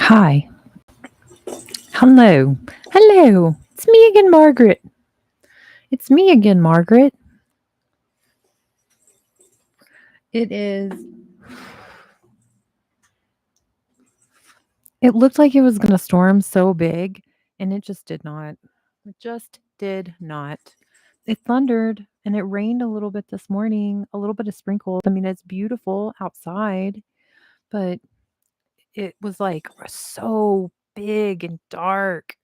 Hi. Hello. Hello. It's me again, Margaret. It's me again, Margaret. It is. It looked like it was going to storm so big, and it just did not. It just did not. It thundered and it rained a little bit this morning, a little bit of sprinkles. I mean, it's beautiful outside, but it was like so big and dark,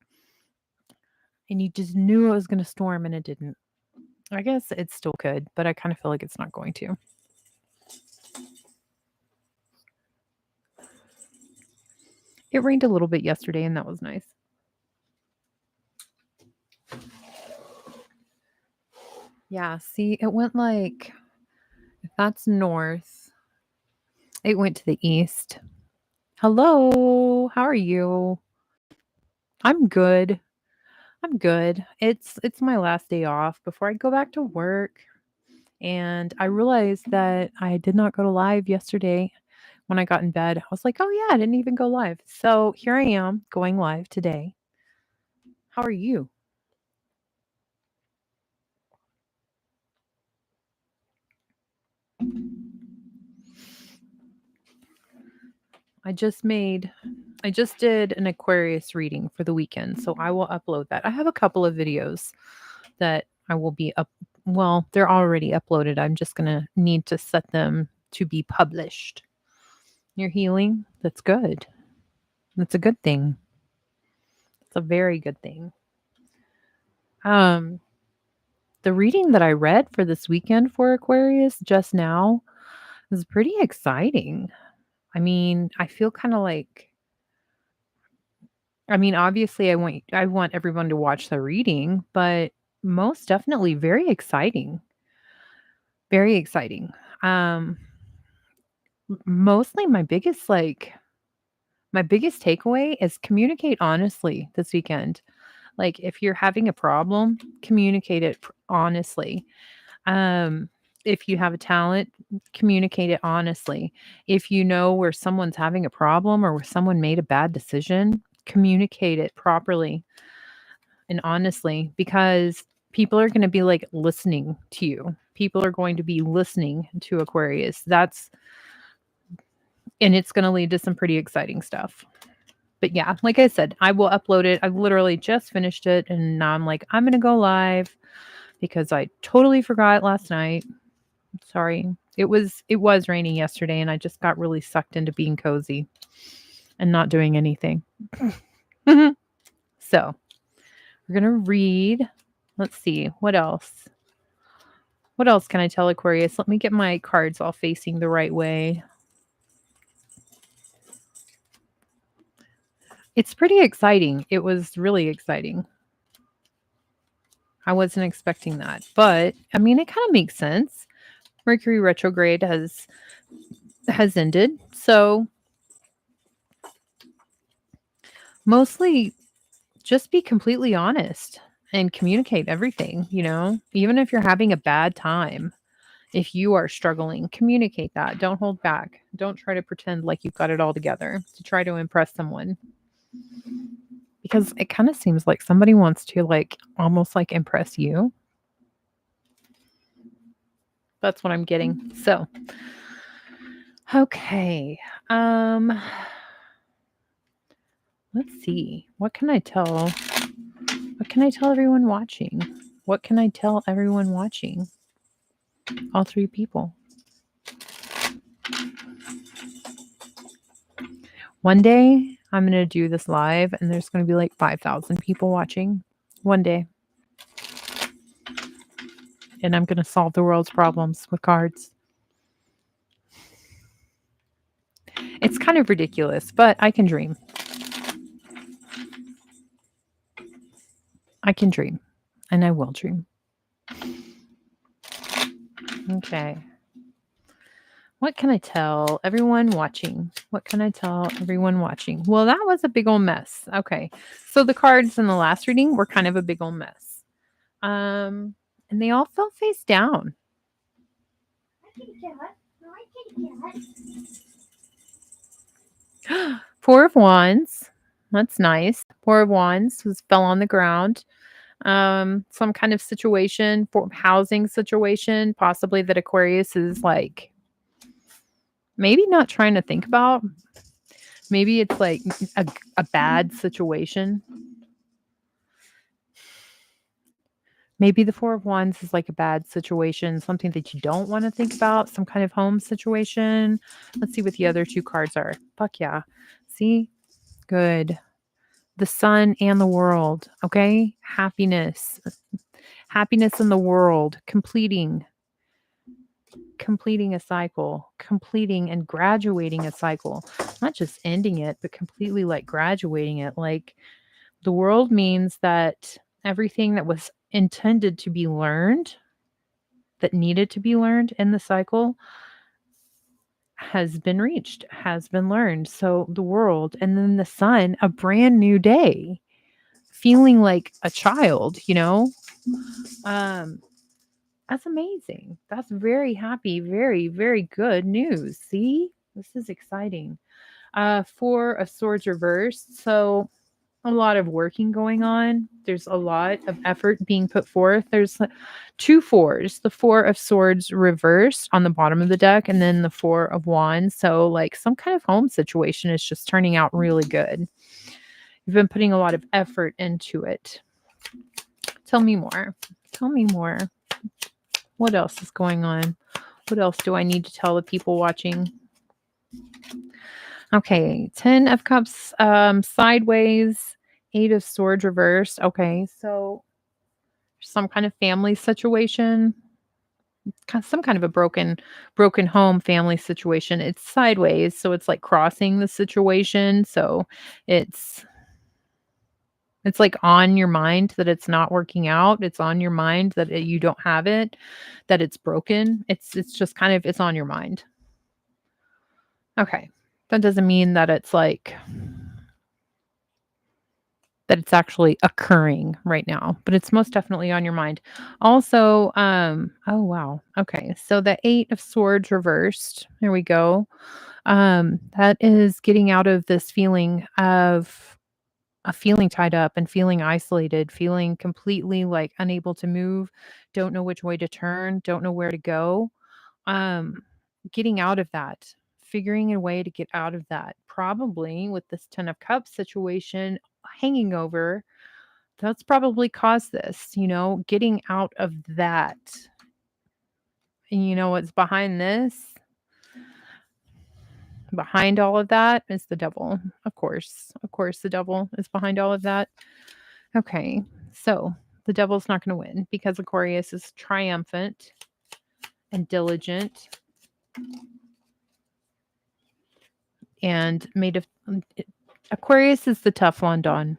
and you just knew it was going to storm, and it didn't. I guess it still could, but I kind of feel like it's not going to. It rained a little bit yesterday, and that was nice. Yeah, see, it went like, if that's north, it went to the east. Hello, how are you? I'm good. I'm good. It's my last day off before I go back to work, and I realized that I did not go to live yesterday when I got in bed. I was like, "Oh yeah, I didn't even go live." So, here I am going live today. How are you? I just made I just did an Aquarius reading for the weekend, so I will upload that. I have a couple of videos that I will be up well, they're already uploaded. I'm just going to need to set them to be published. You're healing? That's good. That's a good thing. It's a very good thing. Um the reading that I read for this weekend for Aquarius just now was pretty exciting. I mean, I feel kind of like obviously I want everyone to watch the reading, but most definitely very exciting. Very exciting. Um Mostly my biggest takeaway is communicate honestly this weekend. Like if you're having a problem, communicate it honestly. Um if you have a talent, communicate it honestly. If you know where someone's having a problem or where someone made a bad decision, communicate it properly and honestly, because people are going to be like listening to you. People are going to be listening to Aquarius. And it's going to lead to some pretty exciting stuff. But yeah, like I said, I will upload it. I've literally just finished it, and now I'm like, I'm going to go live because I totally forgot last night. Sorry. It was raining yesterday, and I just got really sucked into being cozy and not doing anything. So, we're going to read. Let's see. What else? What else can I tell Aquarius? Let me get my cards all facing the right way. It's pretty exciting. It was really exciting. I wasn't expecting that. But I mean, it kind of makes sense. Mercury retrograde has ended. So, mostly just be completely honest and communicate everything, even if you're having a bad time. If you are struggling, communicate that. Don't hold back. Don't try to pretend like you've got it all together to try to impress someone. Because it kind of seems like somebody wants to like almost like impress you. That's what I'm getting. So, okay. Let's see. What can I tell? What can I tell everyone watching? What can I tell everyone watching? All three people. One day I'm going to do this live and there's going to be like 5,000 people watching. One day. And I'm going to solve the world's problems with cards. It's kind of ridiculous, but I can dream. I can dream. And I will dream. Okay. What can I tell everyone watching? What can I tell everyone watching? Well, that was a big old mess. Okay. So the cards in the last reading were kind of a big old mess. And they all fell face down. Four of Wands. That's nice. Four of Wands was fell on the ground. Some kind of situation, for housing situation, possibly that Aquarius is like maybe not trying to think about. Maybe it's like a bad situation. Maybe the Four of Wands is like a bad situation, something that you don't want to think about, some kind of home situation. Let's see what the other two cards are. Fuck yeah. See? Good. The sun and the world. Okay? Happiness. Happiness in the world. Completing a cycle, completing and graduating a cycle, not just ending it, but completely like graduating it. Like the world means that everything that was intended to be learned, that needed to be learned in the cycle, has been reached, has been learned. So the world, and then the sun, a brand new day, feeling like a child, you know? Um, That's amazing. That's very happy, very, very good news. See? This is exciting. Four of Swords reversed. So a lot of working going on. There's a lot of effort being put forth. There's two fours, the Four of Swords reversed on the bottom of the deck, and then the Four of Wands. So like some kind of home situation is just turning out really good. You've been putting a lot of effort into it. Tell me more. Tell me more. What else is going on? What else do I need to tell the people watching? Okay, 10 of Cups sideways, 8 of Swords reversed. Okay, so some kind of family situation, some kind of a broken home family situation. It's sideways, so it's like crossing the situation. So it's it's like on your mind that it's not working out. It's on your mind that you don't have it, that it's broken. It's just kind of it's on your mind. Okay. That doesn't mean that it's like that it's actually occurring right now, but it's most definitely on your mind. Also, oh wow. Okay. So the 8 of Swords reversed. There we go. That is getting out of this feeling of feeling tied up and feeling isolated, feeling completely like unable to move, don't know which way to turn, don't know where to go. Um, Getting out of that, figuring a way to get out of that. Probably with this 10 of Cups situation hanging over, that's probably caused this, getting out of that. And you know what's behind this? Behind all of that is the devil. Of course. Of course, the devil is behind all of that. Okay. So the devil's not going to win because Aquarius is triumphant and diligent and made of. Aquarius is the tough one, Dawn.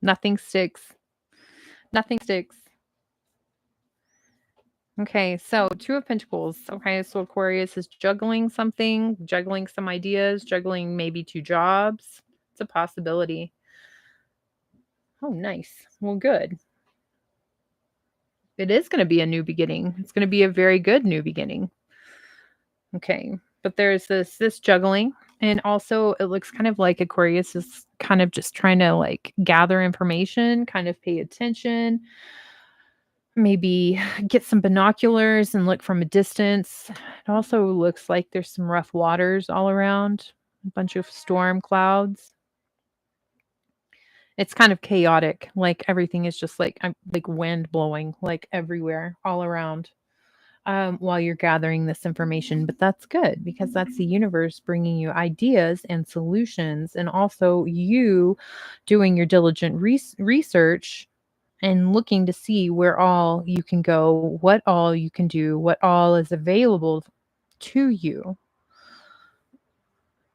Nothing sticks. Nothing sticks. Okay, so 2 of Pentacles. Okay, so Aquarius is juggling something, juggling some ideas, juggling maybe 2 jobs. It's a possibility. Oh, nice. Well, good. It is going to be a new beginning. It's going to be a very good new beginning. Okay, but there's this juggling, and also it looks kind of like Aquarius is kind of just trying to like gather information, kind of pay attention, maybe get some binoculars and look from a distance. It also looks like there's some rough waters all around, a bunch of storm clouds. It's kind of chaotic, like everything is just like wind blowing like everywhere, all around. While you're gathering this information. But that's good because that's the universe bringing you ideas and solutions, and also you doing your diligent research and looking to see where all you can go, what all you can do, what all is available to you.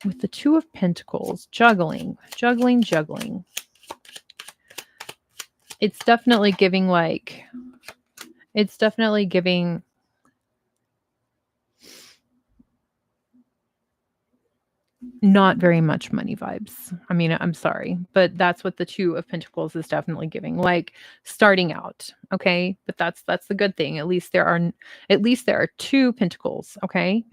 With the 2 of Pentacles, juggling. It's definitely giving not very much money vibes. I mean, I'm sorry, but that's what the 2 of Pentacles is definitely giving, like starting out, okay? But that's the good thing. At least there are 2 pentacles, okay?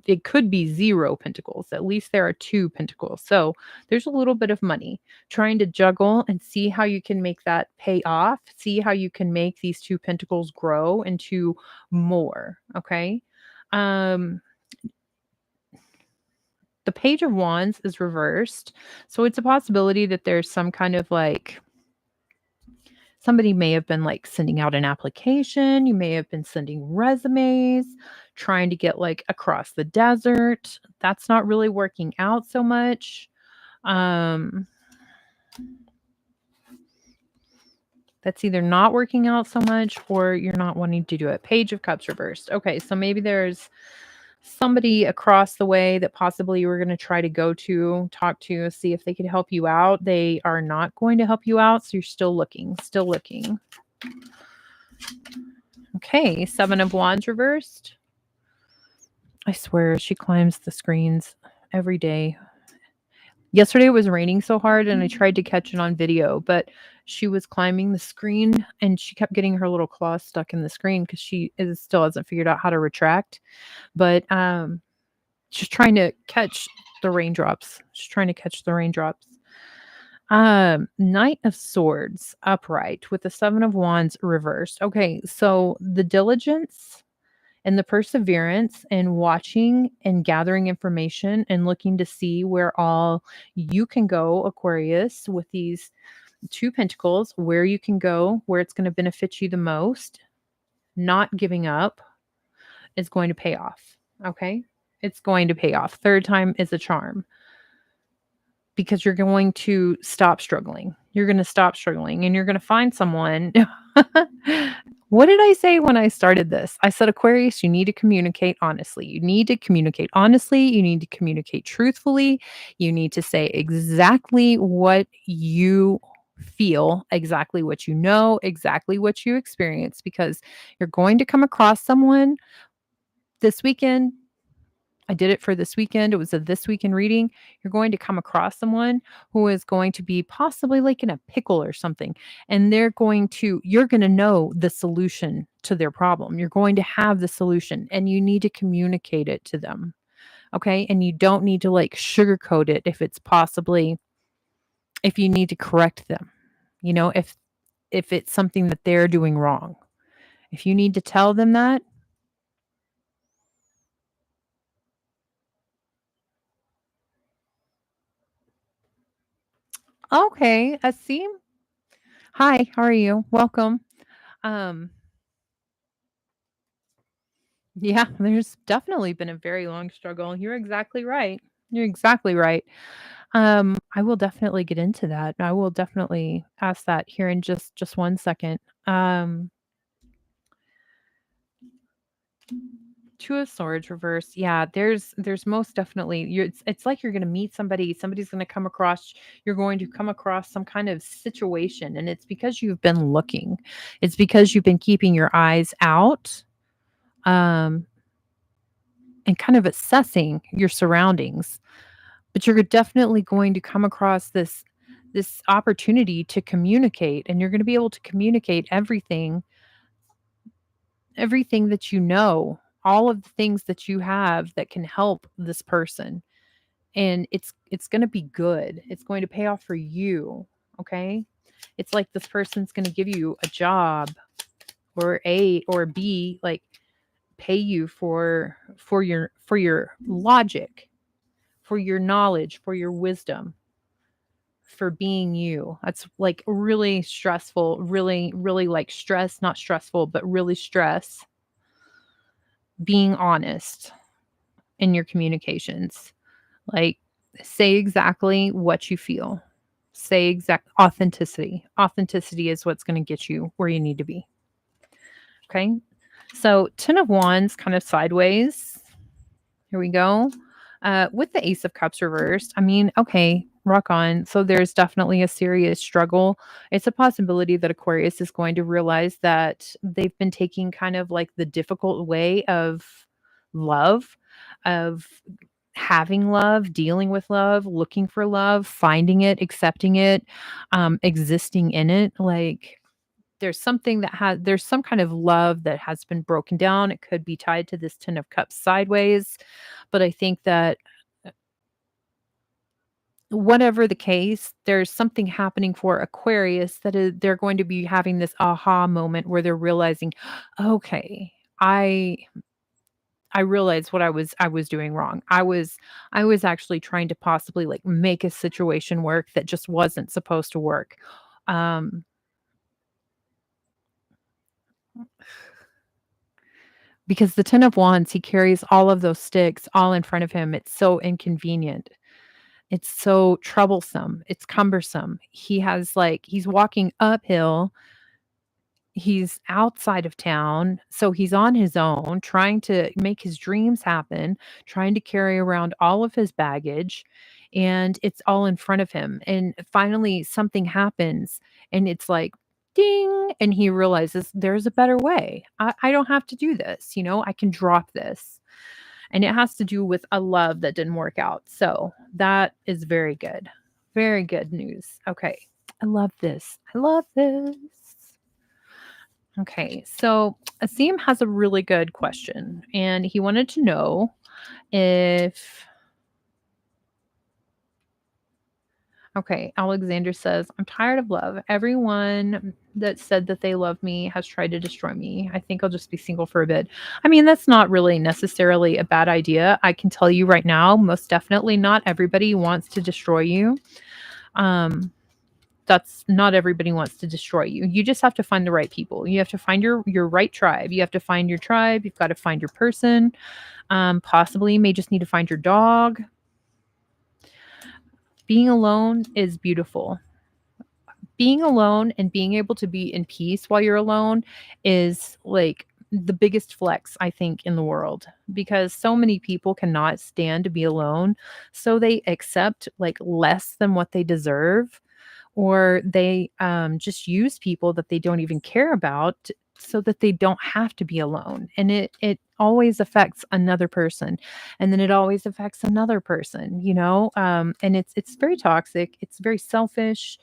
it could be 0 pentacles. At least there are 2 pentacles. So there's a little bit of money trying to juggle and see how you can make that pay off. See how you can make these 2 pentacles grow into more. Okay. Um, the Page of Wands is reversed. So it's a possibility that there's some kind of like somebody may have been like sending out an application. You may have been sending resumes, trying to get like across the desert. That's not really working out so much. Um, that's either not working out so much or you're not wanting to do it. Page of Cups reversed. Okay, so maybe there's somebody across the way that possibly you were going to try to go to, talk to, see if they could help you out. They are not going to help you out, so you're still looking, still looking. Okay, 7 of Wands reversed. I swear she climbs the screens every day. Yesterday it was raining so hard and I tried to catch it on video, but she was climbing the screen and she kept getting her little claws stuck in the screen because still hasn't figured out how to retract. But she's trying to catch the raindrops. She's trying to catch the raindrops. Knight of Swords upright with the 7 of Wands reversed. Okay, so the diligence and the perseverance and watching and gathering information and looking to see where all you can go, Aquarius, with these 2 pentacles, where you can go, where it's going to benefit you the most, not giving up is going to pay off. Okay? It's going to pay off. Third time is a charm. Because you're going to stop struggling. You're going to stop struggling and you're going to find someone. What did I say when I started this? I said, Aquarius, you need to communicate honestly. You need to communicate honestly. You need to communicate truthfully. You need to say exactly what you feel, exactly what you know, exactly what you experience, because you're going to come across someone this weekend. I did it for this weekend. It was a this weekend reading. You're going to come across someone who is going to be possibly like in a pickle or something. And you're going to know the solution to their problem. You're going to have the solution and you need to communicate it to them. Okay. And you don't need to like sugarcoat it if you need to correct them, if it's something that they're doing wrong. If you need to tell them that, okay, Asim. Hi, how are you? Welcome. Um, yeah, there's definitely been a very long struggle. You're exactly right. You're exactly right. I will definitely get into that. I will definitely ask that here in just one second. Um, 2 of Swords reverse. Yeah, there's most definitely it's like you're gonna meet somebody, somebody's gonna come across, you're going to come across some kind of situation, and it's because you've been looking. It's because you've been keeping your eyes out. Um, and kind of assessing your surroundings, but you're definitely going to come across this opportunity to communicate, and you're going to be able to communicate everything that you know, all of the things that you have that can help this person, and it's going to be good. It's going to pay off for you. Okay, it's like this person's going to give you a job, or A or B, like pay you for your logic, for your knowledge, for your wisdom, for being you. That's like really stressful, really, really like stress, not stressful, but really stress. Being honest in your communications. Like, say exactly what you feel. Say exact authenticity. Authenticity is what's going to get you where you need to be. Okay. So 10 of Wands kind of sideways. Here we go. With the Ace of Cups reversed, I mean, okay, rock on. So there's definitely a serious struggle. It's a possibility that Aquarius is going to realize that they've been taking kind of like the difficult way of love, of having love, dealing with love, looking for love, finding it, accepting it, existing in it. Like, there's some kind of love that has been broken down. It could be tied to this 10 of Cups sideways, But I think that whatever the case, there's something happening for Aquarius that they're going to be having this aha moment where they're realizing, okay, I I realized what I was doing wrong. I was actually trying to possibly like make a situation work that just wasn't supposed to work. Um, because the 10 of wands, he carries all of those sticks all in front of him. It's so inconvenient. It's so troublesome. It's cumbersome. He's walking uphill. He's outside of town, so he's on his own, trying to make his dreams happen, trying to carry around all of his baggage, and it's all in front of him. And finally, something happens, and it's like, ding, and he realizes there's a better way. I don't have to do this, I can drop this. And it has to do with a love that didn't work out. So that is very good. Very good news. Okay. I love this. I love this. Okay, so Asim has a really good question, and he wanted to know if. Okay, Alexander says, I'm tired of love. Everyone that said that they love me has tried to destroy me. I think I'll just be single for a bit. I mean, that's not really necessarily a bad idea. I can tell you right now, most definitely not everybody wants to destroy you. That's not everybody wants to destroy you. You just have to find the right people. You have to find your right tribe. You have to find your tribe. You've got to find your person. Possibly you may just need to find your dog. Being alone is beautiful. Being alone and being able to be in peace while you're alone is like the biggest flex I think in the world, because so many people cannot stand to be alone, so they accept like less than what they deserve, or they just use people that they don't even care about so that they don't have to be alone. And it always affects another person, and then it always affects another person, and it's very toxic, it's very selfish,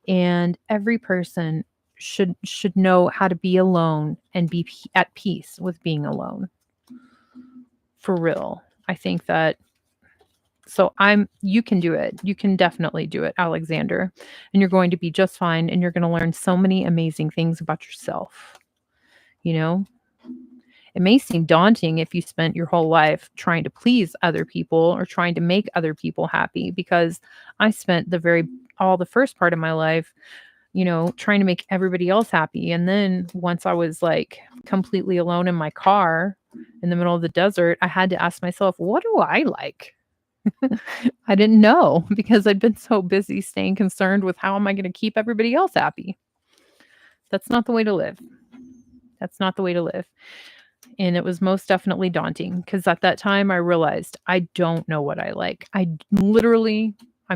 and every person should know how to be alone and be at peace with being alone, for real. I think that, so you can do it. You can definitely do it, Alexander. And you're going to be just fine, and you're going to learn so many amazing things about yourself. You know, it may seem daunting if you spent your whole life trying to please other people or trying to make other people happy, because I spent all the first part of my life, trying to make everybody else happy. And then once I was like completely alone in my car in the middle of the desert, I had to ask myself, what do I like? I didn't know because I'd been so busy staying concerned with how am I going to keep everybody else happy. That's not the way to live. That's not the way to live. And it was most definitely daunting because at that time I realized I don't know what I like. I'm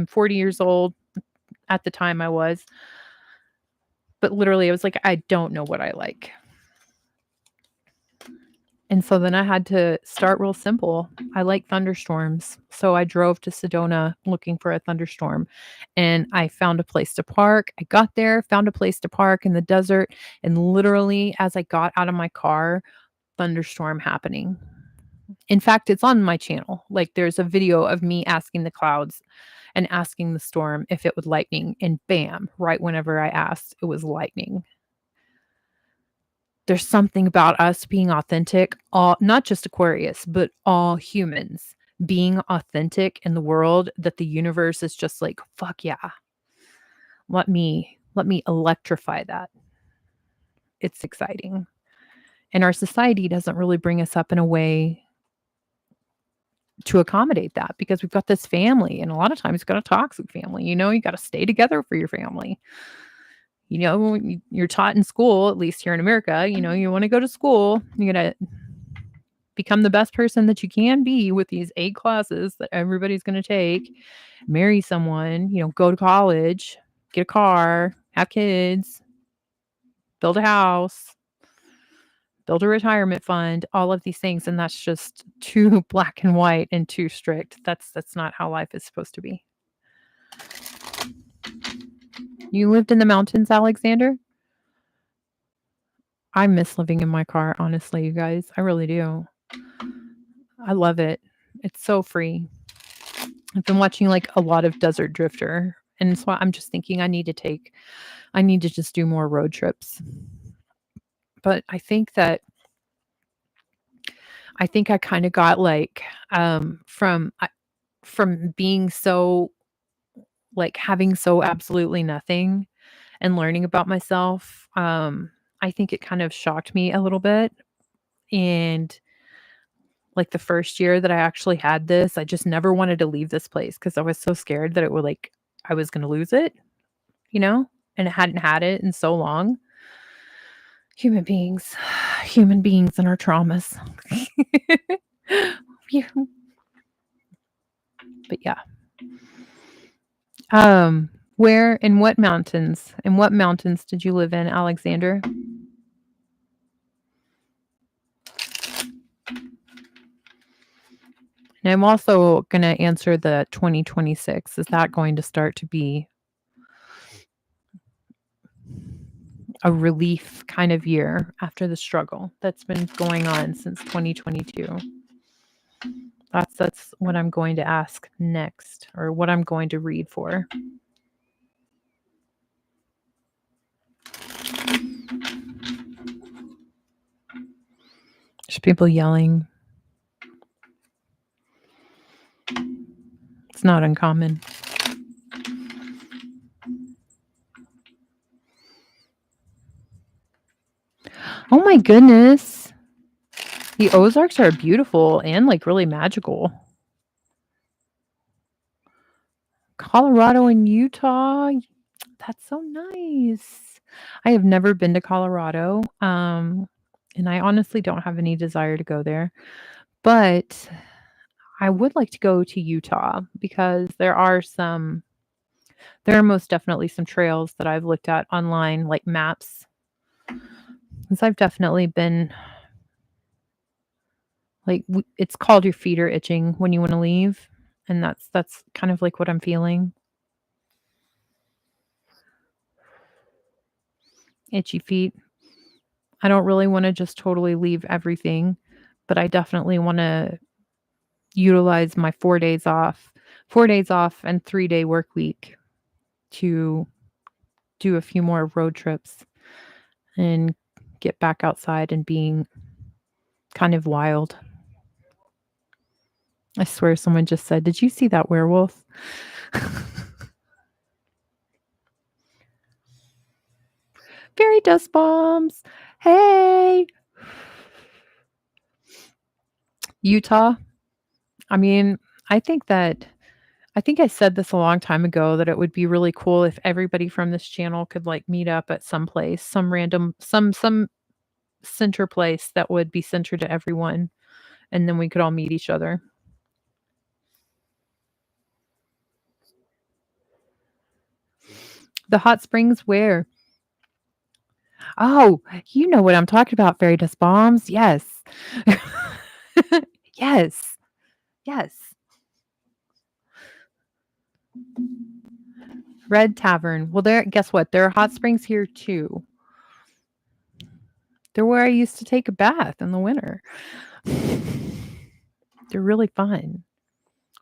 40 years old. At the time I was, but literally I was like, I don't know what I like. And so then I had to start real simple. I like thunderstorms. So I drove to Sedona looking for a thunderstorm, and I found a place to park. I got there, found a place to park in the desert, and literally as I got out of my car, thunderstorm happening. In fact, it's on my channel. Like there's a video of me asking the clouds and asking the storm if it would lightning, and bam, right whenever I asked, it was lightning. There's something about us being authentic, all not just Aquarius, but all humans being authentic in the world, that the universe is just like, fuck yeah. Let me electrify that. It's exciting. And our society doesn't really bring us up in a way to accommodate that, because we've got this family, and a lot of times you've got a toxic family. You got to stay together for your family. You're taught in school, at least here in America, you want to go to school, you're going to become the best person that you can be with these 8 classes that everybody's going to take, marry someone, go to college, get a car, have kids, build a house, build a retirement fund, all of these things. And that's just too black and white and too strict. That's not how life is supposed to be. You lived in the mountains, Alexander? I miss living in my car, honestly, you guys. I really do. I love it. It's so free. I've been watching like a lot of Desert Drifter, and so I'm just thinking I need to just do more road trips. But I think I kind of got like from being so like having so absolutely nothing and learning about myself. I think it kind of shocked me a little bit. And like the first year that I actually had this, I just never wanted to leave this place because I was so scared that it would like I was gonna lose it, you know? And I hadn't had it in so long. Human beings, human beings and our traumas. Yeah, but yeah. Where in what mountains did you live in, Alexander? And I'm also gonna answer the 2026. Is that going to start to be a relief kind of year after the struggle that's been going on since 2022? That's what I'm going to ask next, or what I'm going to read for. There's people yelling. It's not uncommon. Oh my goodness. The Ozarks are beautiful and like really magical. Colorado and Utah. That's so nice. I have never been to Colorado. And I honestly don't have any desire to go there. But I would like to go to Utah because there are most definitely some trails that I've looked at online, like maps. Since I've definitely been like it's called your feet are itching when you want to leave, and that's kind of like what I'm feeling. Itchy feet. I don't really want to just totally leave everything, but I definitely want to utilize my 4 days off and 3-day work week to do a few more road trips and get back outside and being kind of wild. I swear someone just said, "Did you see that werewolf?" Fairy dust bombs. Hey, Utah. I mean, I think that I think I said this a long time ago that it would be really cool if everybody from this channel could like meet up at some place, some random some center place that would be centered to everyone, and then we could all meet each other. The hot springs where? Oh, you know what I'm talking about, fairy dust bombs. Yes. Yes. Yes. Red Tavern. Well, there guess what? There are hot springs here too. They're where I used to take a bath in the winter. They're really fun.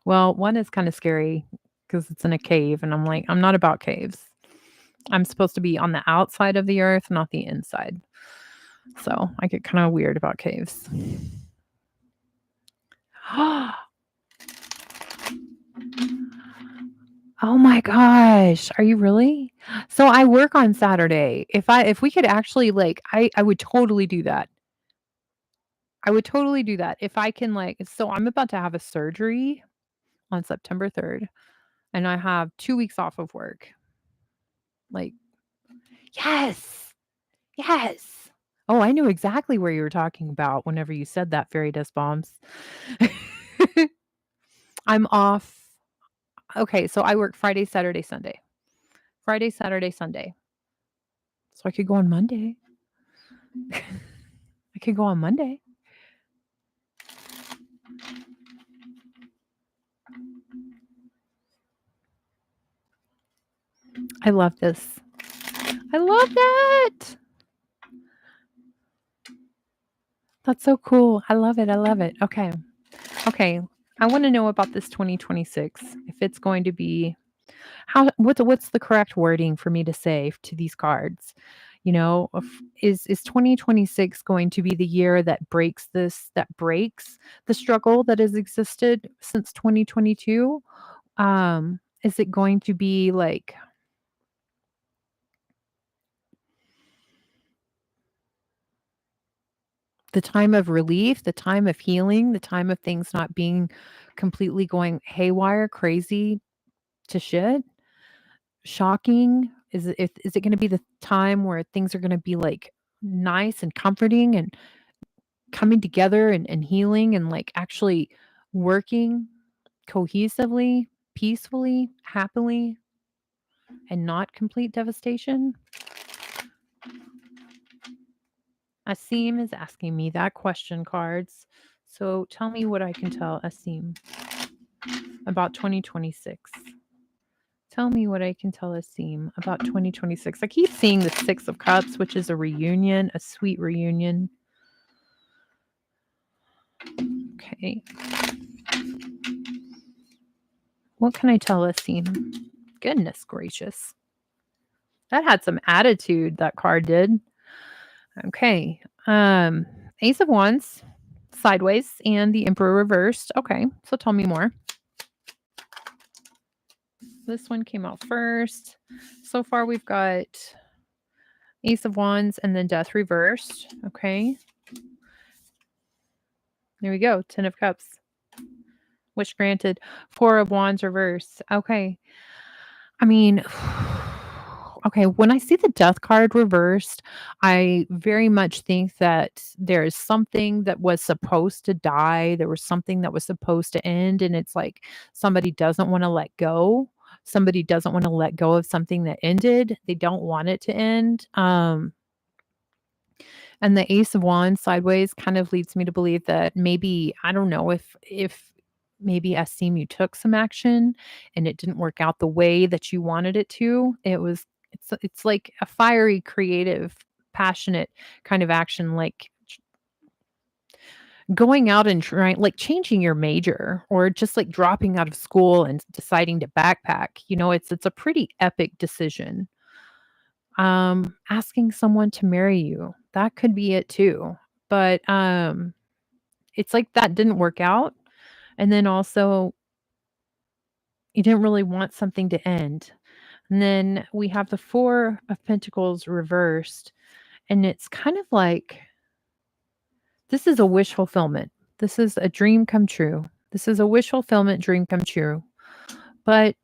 Well, one is kind of scary because it's in a cave, and I'm like, I'm not about caves. I'm supposed to be on the outside of the earth, not the inside. So I get kind of weird about caves. Oh my gosh, are you really? So I work on Saturday. If we could actually like I would totally do that. I would totally do that. If I can like so I'm about to have a surgery on September 3rd and I have 2 weeks off of work. Like, yes. Yes. Oh, I knew exactly where you were talking about whenever you said that, fairy dust bombs. I'm off. Okay, so I work Friday, Saturday, Sunday. Friday, Saturday, Sunday. So I could go on Monday. I could go on Monday. I love this. I love that. That's so cool. I love it. I love it. Okay. Okay. I want to know about this 2026. If it's going to be what's the correct wording for me to say to these cards? Is 2026 going to be the year that breaks the struggle that has existed since 2022? Is it going to be like the time of relief, the time of healing, the time of things not being completely going haywire, crazy to shit, shocking? Is it gonna be the time where things are gonna be, like, nice and comforting and coming together and healing and, like, actually working cohesively, peacefully, happily, and not complete devastation? Asim is asking me that question, cards. So tell me what I can tell Asim about 2026. Tell me what I can tell Asim about 2026. I keep seeing the Six of Cups, which is a reunion, a sweet reunion. Okay. What can I tell Asim? Goodness gracious. That had some attitude, that card did. Okay. Ace of Wands, sideways, and the Emperor reversed. Okay. So tell me more. This one came out first. So far, we've got Ace of Wands and then Death reversed. Okay. There we go. 10 of Cups. Wish granted. 4 of Wands reversed. Okay. I mean, okay, when I see the Death card reversed, I very much think that there is something that was supposed to die. There was something that was supposed to end. And it's like somebody doesn't want to let go. Somebody doesn't want to let go of something that ended. They don't want it to end. And the Ace of Wands sideways kind of leads me to believe that maybe, I don't know, if maybe Asim, you took some action and it didn't work out the way that you wanted it to. It's like a fiery, creative, passionate kind of action, like going out and trying, like changing your major or just like dropping out of school and deciding to backpack. It's a pretty epic decision. Asking someone to marry you, that could be it too. But, it's like that didn't work out, and then also you didn't really want something to end. And then we have the 4 of Pentacles reversed, and it's kind of like this is a wish fulfillment. This is a dream come true. This is a wish fulfillment dream come true. But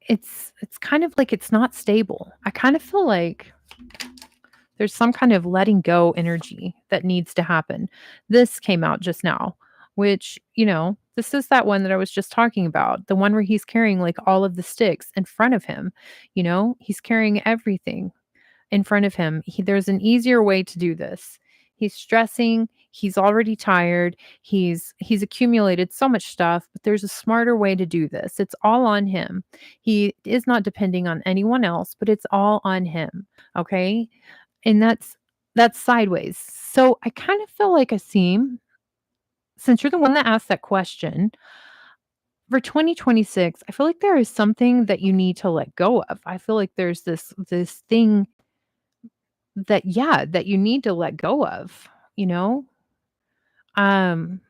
it's kind of like it's not stable. I kind of feel like there's some kind of letting go energy that needs to happen. This came out just now, which, this is that one that I was just talking about, the one where he's carrying like all of the sticks in front of him. He's carrying everything in front of him. There's an easier way to do this. He's stressing, he's already tired, he's accumulated so much stuff, but there's a smarter way to do this. It's all on him. He is not depending on anyone else, but it's all on him. Okay? And that's sideways. So I kind of feel like Asim, since you're the one that asked that question, for 2026, I feel like there is something that you need to let go of. I feel like there's this thing that, yeah, that you need to let go of, you know? Um,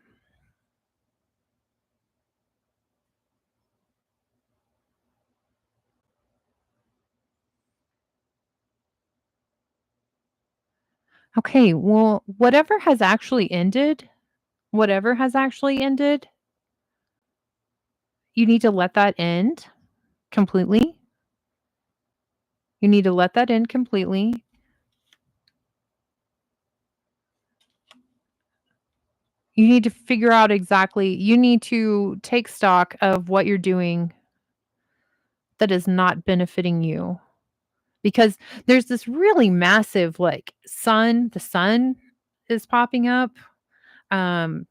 okay, well, whatever has actually ended, you need to let that end completely. You need to let that end completely. You need to figure out exactly you need to take stock of what you're doing that is not benefiting you, because there's this really massive, like, the sun is popping up. Um,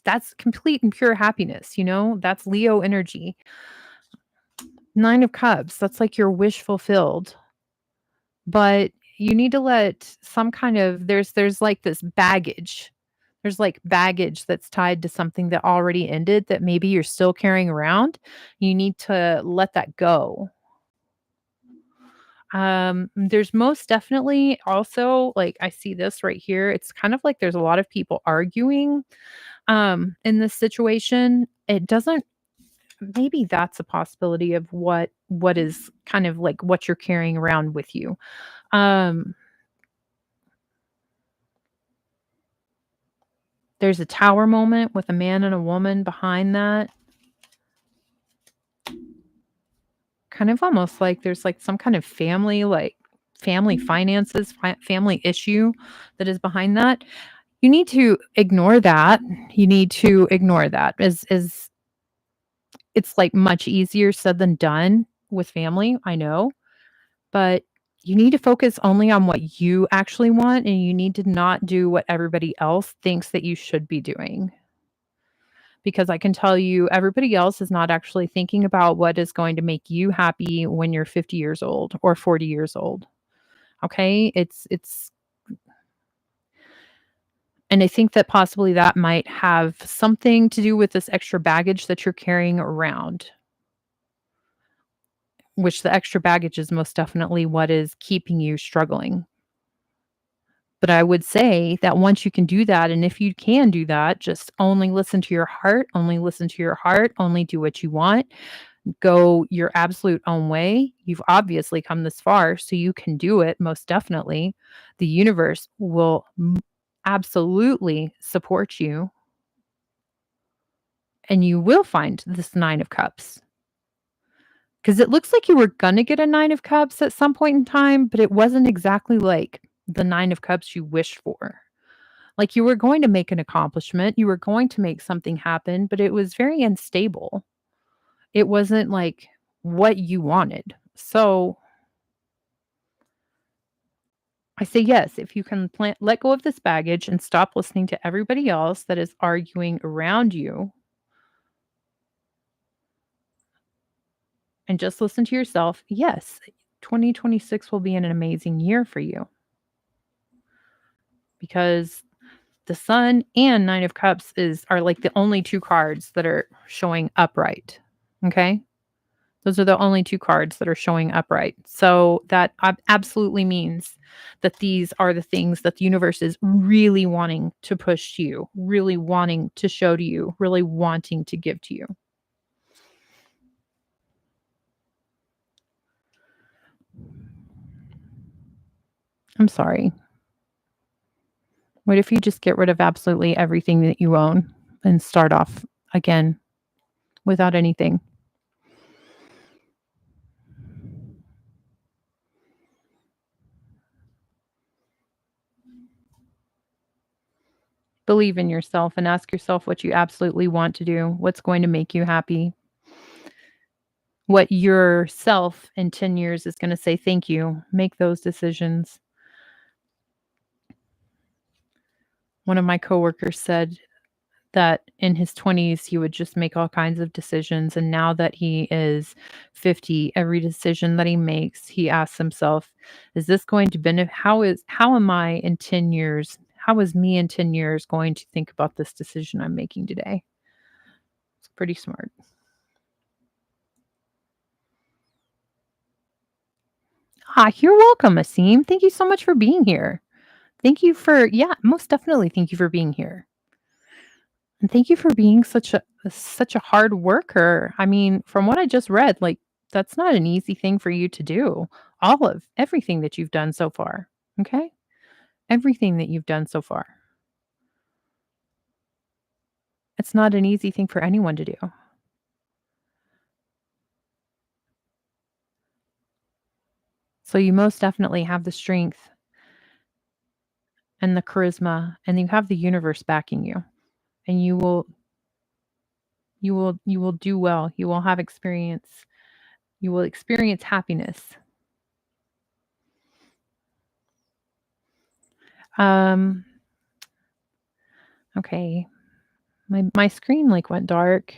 that's complete and pure happiness, That's Leo energy. 9 of Cups, that's like your wish fulfilled. But you need to let some kind of there's like this baggage. There's, like, baggage that's tied to something that already ended that maybe you're still carrying around. You need to let that go. There's most definitely also, like, I see this right here, it's kind of like there's a lot of people arguing, in this situation. It doesn't maybe that's a possibility of what is kind of like what you're carrying around with you. Um, there's a tower moment with a man and a woman behind that. Kind of almost like there's, like, some kind of family finances, family issue that is behind that. You need to ignore that. You need to ignore that. Is it's, like, much easier said than done with family, I know, but you need to focus only on what you actually want, and you need to not do what everybody else thinks that you should be doing. Because I can tell you everybody else is not actually thinking about what is going to make you happy when you're 50 years old or 40 years old. Okay? It's and I think that possibly that might have something to do with this extra baggage that you're carrying around, which the extra baggage is most definitely what is keeping you struggling. But I would say that once you can do that, and if you can do that, just only listen to your heart, only listen to your heart, only do what you want, go your absolute own way. You've obviously come this far, so you can do it most definitely. The universe will absolutely support you, and you will find this 9 of cups. Because it looks like you were gonna get a 9 of cups at some point in time, but it wasn't exactly like the 9 of cups you wished for. Like, you were going to make an accomplishment, you were going to make something happen, but it was very unstable. It wasn't, like, what you wanted. So, I say yes, if you can let go of this baggage and stop listening to everybody else that is arguing around you and just listen to yourself, yes, 2026 will be an amazing year for you because the Sun and 9 of Cups are, like, the only 2 cards that are showing upright, okay? Those are the only 2 cards that are showing upright. So that absolutely means that these are the things that the universe is really wanting to push to you, really wanting to show to you, really wanting to give to you. I'm sorry. What if you just get rid of absolutely everything that you own and start off again without anything? Believe in yourself and ask yourself what you absolutely want to do, what's going to make you happy, what yourself in 10 years is going to say thank you. Make those decisions. One of my coworkers said that in his 20s, he would just make all kinds of decisions, and now that he is 50, every decision that he makes, he asks himself, "Is this going to benefit how am I in 10 years how is me in 10 years going to think about this decision I'm making today?" It's pretty smart. Ah, you're welcome, Asim. Thank you so much for being here. Thank you for yeah, most definitely thank you for being here. And thank you for being such a hard worker. I mean, from what I just read, like, that's not an easy thing for you to do. All of everything that you've done so far, okay? Everything that you've done so far. It's not an easy thing for anyone to do. So you most definitely have the strength and the charisma, and you have the universe backing you. And you will do well. You will have experience. You will experience happiness. Um, okay. My screen, like, went dark,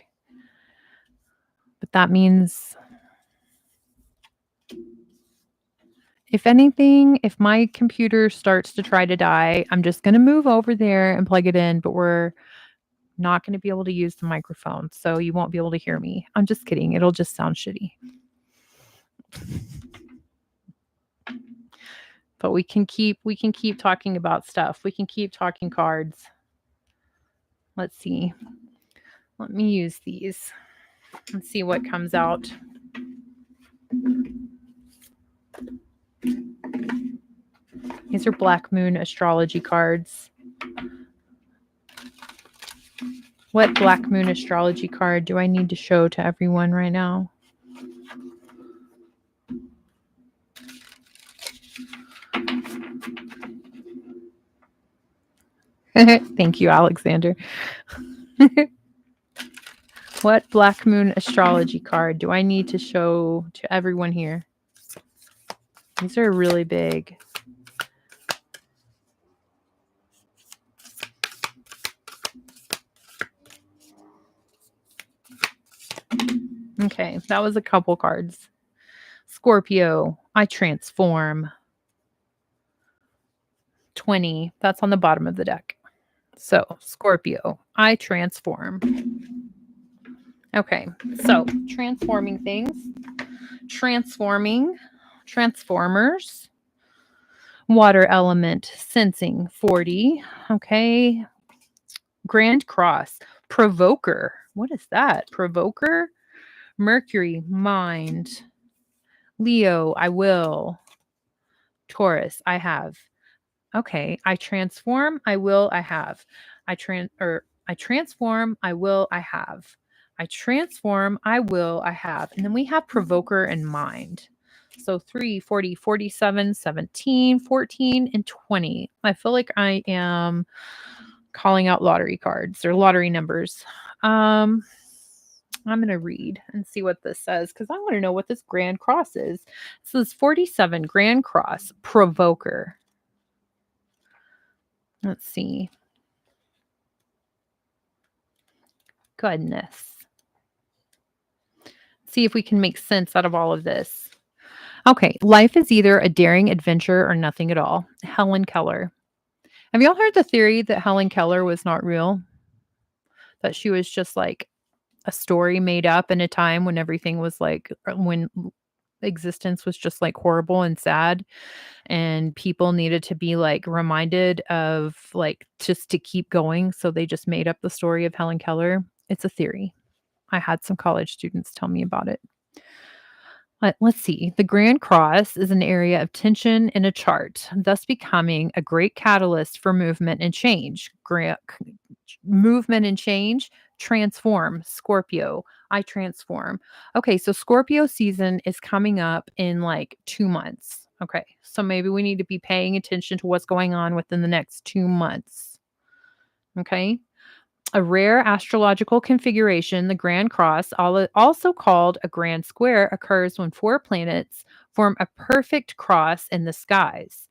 but that means If anything, if my computer starts to try to die, I'm just gonna move over there and plug it in, but we're not gonna be able to use the microphone, so you won't be able to hear me. I'm just kidding, it'll just sound shitty. But we can keep talking about stuff. We can keep talking cards. Let's see. Let me use these and see what comes out. These are Black Moon astrology cards. What Black Moon astrology card do I need to show to everyone right now? Thank you, Alexander. What Black Moon astrology card do I need to show to everyone here? These are really big. Okay, that was a couple cards. Scorpio, I transform. 20, that's on the bottom of the deck. So, Scorpio, I transform. Okay, so transforming things, transformers, water element, sensing, 40. Okay, Grand Cross, provoker. What is that? Provoker, Mercury, mind, Leo, I will, Taurus, I have. Okay, I transform, I will, I have. I transform, I will, I have. I transform, I will, I have. And then we have provoker and mind. So 3, 40, 47, 17, 14, and 20. I feel like I am calling out lottery cards or lottery numbers. I'm going to read and see what this says because I want to know what this Grand Cross is. It says 47, Grand Cross, provoker. Let's see. Goodness. See if we can make sense out of all of this. Okay, life is either a daring adventure or nothing at all. Helen Keller. Have y'all heard the theory that Helen Keller was not real? That she was just like a story made up in a time when everything was like, when existence was just like horrible and sad and people needed to be like reminded of like just to keep going. So they just made up the story of Helen Keller. It's a theory. I had some college students tell me about it. Let's see. The Grand Cross is an area of tension in a chart, thus becoming a great catalyst for movement and change. Movement and change, transform. Scorpio, I transform. Okay, so Scorpio season is coming up in like 2 months. Okay, so maybe we need to be paying attention to what's going on within the next 2 months. Okay. A rare astrological configuration, the Grand Cross, also called a grand square, occurs when 4 planets form a perfect cross in the skies.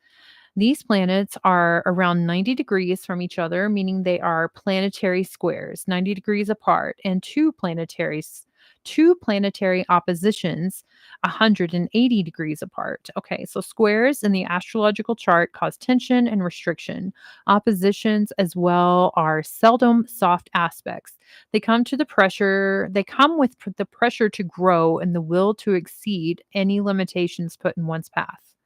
These planets are around 90 degrees from each other, meaning they are planetary squares, 90 degrees apart, and two planetary oppositions 180 degrees apart. Okay, so squares in the astrological chart cause tension and restriction. Oppositions as well are seldom soft aspects. They come with the pressure to grow and the will to exceed any limitations put in one's path.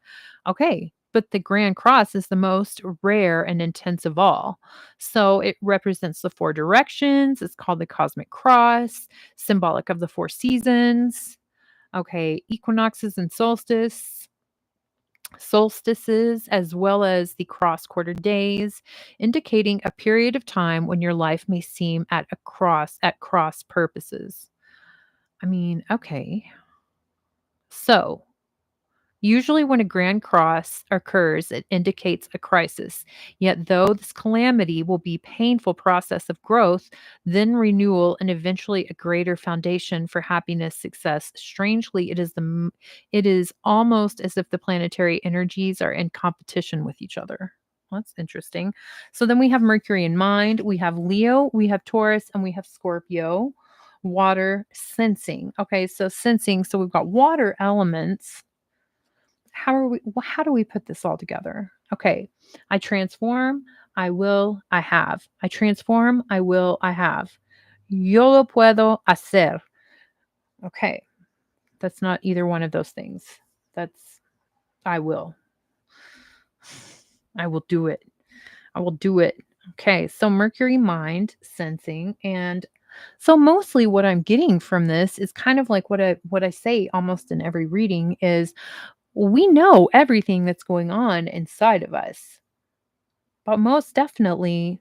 Okay, but the Grand Cross is the most rare and intense of all. So it represents the 4 directions. It's called the Cosmic Cross, symbolic of the 4 seasons. Okay, equinoxes and solstices, as well as the cross quarter days, indicating a period of time when your life may seem at cross purposes. I mean, okay. So usually, when a grand cross occurs, it indicates a crisis. Yet, though this calamity will be a painful process of growth, then renewal, and eventually a greater foundation for happiness, success. Strangely, it is almost as if the planetary energies are in competition with each other. That's interesting. So then we have Mercury in mind, we have Leo, we have Taurus, and we have Scorpio. Water sensing. Okay, so sensing. So we've got water elements how do we put this all together? Okay. I transform, I will, I have. I transform, I will, I have. Yo lo puedo hacer. Okay. That's not either one of those things. That's I will. I will do it. I will do it. Okay. So Mercury mind, sensing, and so mostly what I'm getting from this is kind of like what I say almost in every reading is we know everything that's going on inside of us. But most definitely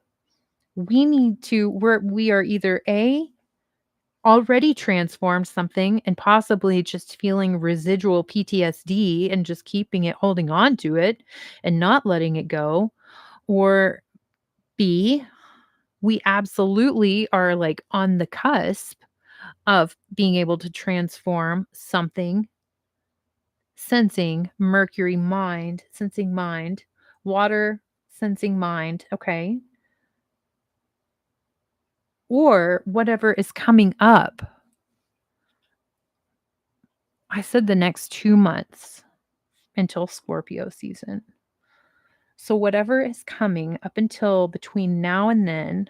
we are either A, already transformed something and possibly just feeling residual PTSD and just keeping it, holding on to it and not letting it go, or B, we absolutely are like on the cusp of being able to transform something, sensing Mercury mind, sensing mind, water, sensing mind, okay? Or whatever is coming up. I said the next 2 months until Scorpio season. So whatever is coming up until between now and then.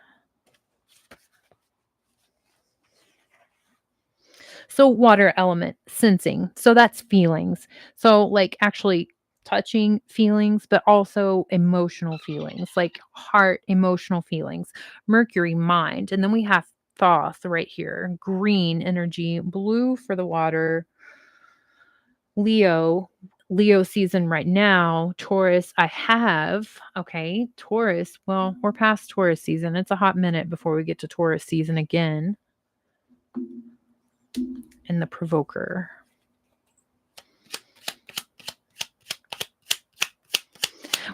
So water element, sensing. So that's feelings. So like actually touching feelings, but also emotional feelings, like heart emotional feelings. Mercury mind. And then we have Thoth right here. Green energy, blue for the water, Leo, Leo season right now. Taurus, I have. Okay. Taurus, well, we're past Taurus season. It's a hot minute before we get to Taurus season again. And the provoker.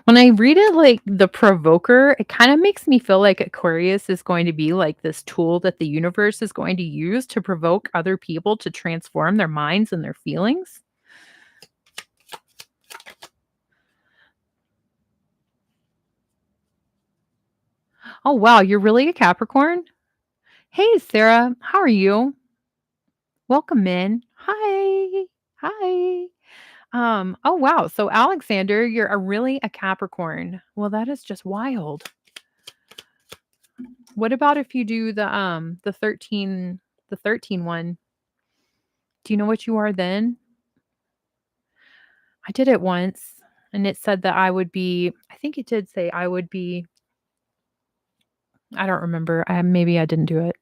When I read it like the provoker, it kind of makes me feel like Aquarius is going to be like this tool that the universe is going to use to provoke other people to transform their minds and their feelings. Oh, wow. You're really a Capricorn? Hey, Sarah. How are you? Welcome in. Hi. Hi. Oh wow. So Alexander, you're really a Capricorn. Well, that is just wild. What about if you do the 13 one? Do you know what you are then? I did it once and it said that I think it did say I would be, I don't remember. Maybe I didn't do it.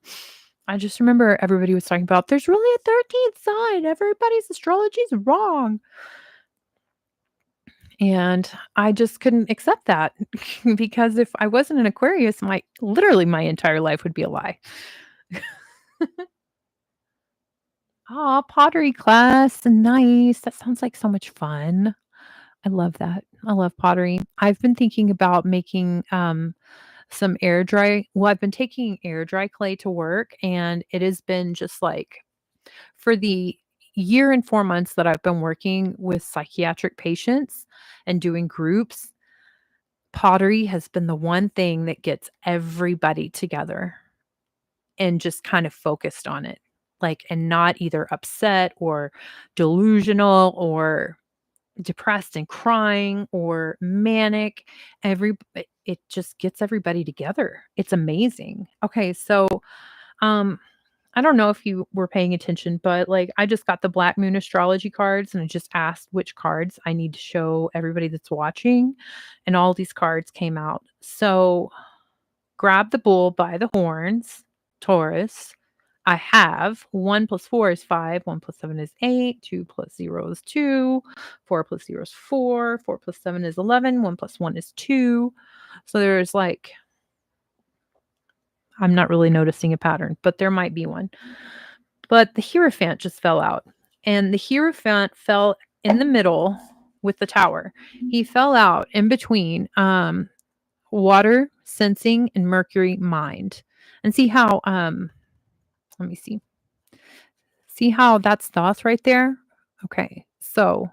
I just remember everybody was talking about there's really a 13th sign. Everybody's astrology is wrong. And I just couldn't accept that because if I wasn't an Aquarius, my entire life would be a lie. Oh, pottery class. Nice. That sounds like so much fun. I love that. I love pottery. I've been thinking about making some air dry. Well, I've been taking air dry clay to work, and it has been just like for the year and 4 months that I've been working with psychiatric patients and doing groups, pottery has been the one thing that gets everybody together and just kind of focused on it. Like, and not either upset or delusional or depressed and crying or manic. It just gets everybody together. It's amazing. Okay, so um I don't know if you were paying attention, but like I just got the Black Moon astrology cards and I just asked which cards I need to show everybody that's watching, and all these cards came out. So grab the bull by the horns, Taurus. I have 1 plus 4 is 5, 1 plus 7 is 8, 2 plus 0 is 2, 4 plus 0 is 4, 4 plus 7 is 11, 1 plus 1 is 2. So there's like, I'm not really noticing a pattern, but there might be one. But the Hierophant just fell out, and the Hierophant fell in the middle with the tower. He fell out in between water, sensing, and Mercury mind. And see how let me see. See how that's Thoth right there? Okay. So,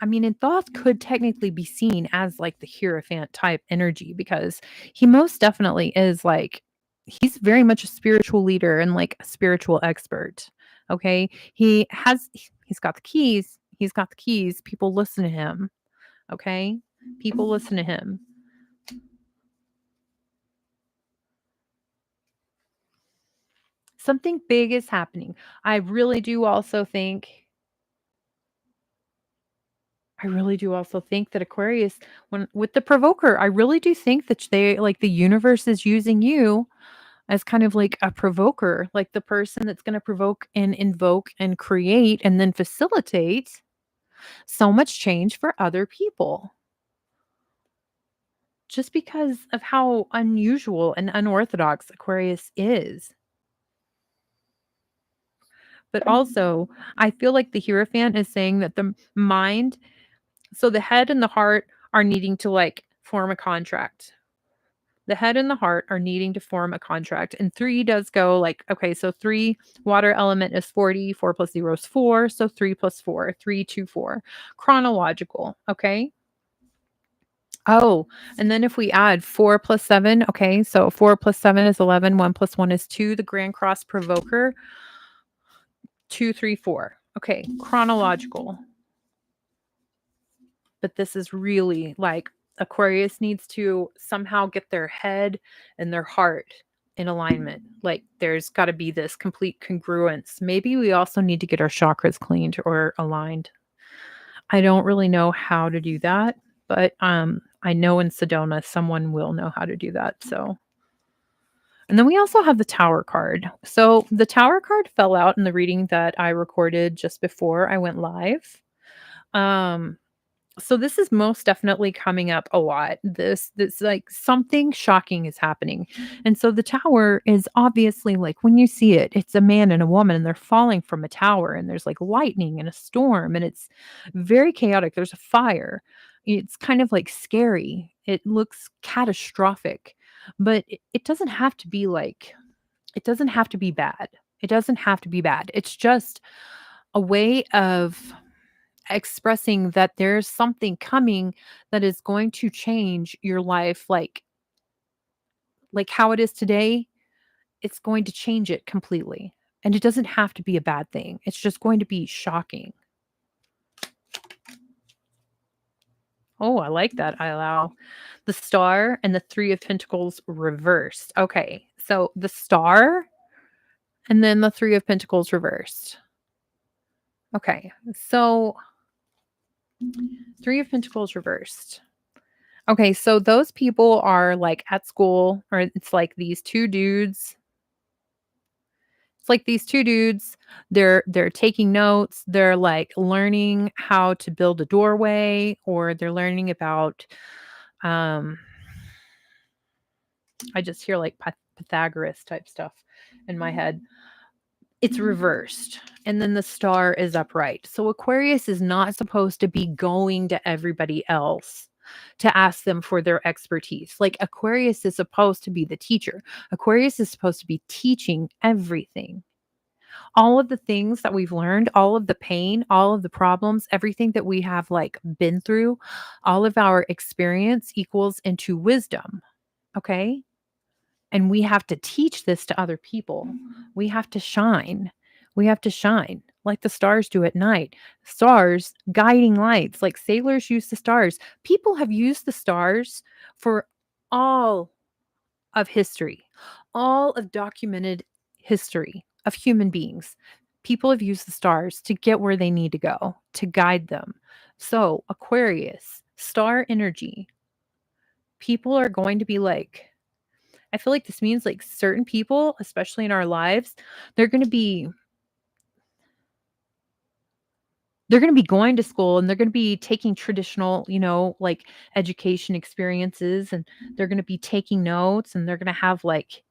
I mean, and Thoth could technically be seen as like the Hierophant type energy because he most definitely is like, he's very much a spiritual leader and like a spiritual expert. Okay. He's got the keys. He's got the keys. People listen to him. Okay? People listen to him. Something big is happening. I really do also think I really do also think that Aquarius, when with the provoker, I really do think that they like the universe is using you as kind of like a provoker, like the person that's going to provoke and invoke and create and then facilitate so much change for other people just because of how unusual and unorthodox Aquarius is. But also, I feel like the Hierophant is saying that the mind, so the head and the heart are needing to like form a contract. The head and the heart are needing to form a contract. And three does go like, okay, so three water element is 40, 4 plus 0 is 4. So 3 plus 4, 3, 2, 4. Chronological. Okay. Oh, and then if we add 4 plus 7, okay, so 4 plus 7 is 11, 1 plus 1 is 2, the Grand Cross Provoker, 2, 3, 4. Okay, chronological. But this is really like Aquarius needs to somehow get their head and their heart in alignment. Like there's got to be this complete congruence. Maybe we also need to get our chakras cleaned or aligned. I don't really know how to do that, but I know in Sedona someone will know how to do that. So and then we also have the Tower card. So the Tower card fell out in the reading that I recorded just before I went live. Um so this is most definitely coming up a lot. This like something shocking is happening. And so the tower is obviously like when you see it, it's a man and a woman and they're falling from a tower and there's like lightning and a storm and it's very chaotic. There's a fire. It's kind of like scary. It looks catastrophic. But it doesn't have to be like it doesn't have to be bad. It doesn't have to be bad. It's just a way of expressing that there's something coming that is going to change your life like how it is today, it's going to change it completely. And it doesn't have to be a bad thing. It's just going to be shocking. Oh, I like that. I allow the star and the 3 of pentacles reversed. Okay. So the star and then the 3 of pentacles reversed. Okay. So 3 of pentacles reversed. Okay, so those people are like at school, or it's like these two dudes. It's like these two dudes. They're taking notes. They're like learning how to build a doorway, or they're learning about. Um, I just hear like Pythagoras type stuff in my head. It's reversed, and then the star is upright. So Aquarius is not supposed to be going to everybody else to ask them for their expertise. Like Aquarius is supposed to be the teacher. Aquarius is supposed to be teaching everything. All of the things that we've learned, all of the pain, all of the problems, everything that we have like been through, all of our experience equals into wisdom. Okay? And we have to teach this to other people. We have to shine. We have to shine like the stars do at night. Stars, guiding lights, like sailors use the stars. People have used the stars for all of history, all of documented history of human beings. People have used the stars to get where they need to go, to guide them. So, Aquarius, star energy, people are going to be like, I feel like this means like certain people, especially in our lives, they're going to be they're going to be going to school and they're going to be taking traditional, like education experiences and they're going to be taking notes and they're going to have like,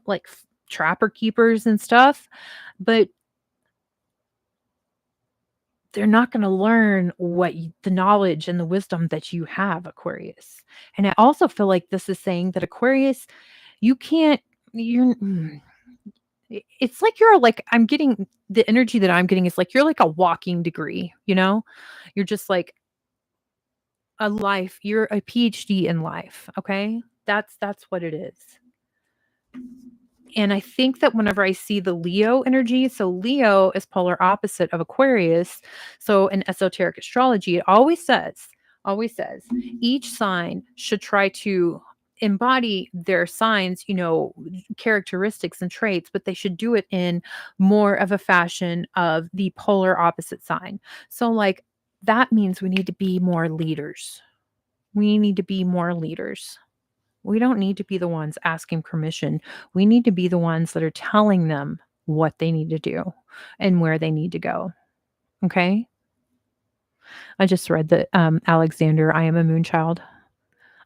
like trapper keepers and stuff, but they're not going to learn the knowledge and the wisdom that you have, Aquarius. And I also feel like this is saying that Aquarius, you can't you're it's like you're like I'm getting the energy that I'm getting is like you're like a walking degree, you know? You're just like you're a PhD in life, okay? That's what it is. And I think that whenever I see the Leo energy, so Leo is polar opposite of Aquarius. So in esoteric astrology, it always says, each sign should try to embody their signs, characteristics and traits, but they should do it in more of a fashion of the polar opposite sign. So, like, that means we need to be more leaders. We need to be more leaders. We don't need to be the ones asking permission. We need to be the ones that are telling them what they need to do and where they need to go. Okay? I just read that Alexander, I Am a Moonchild.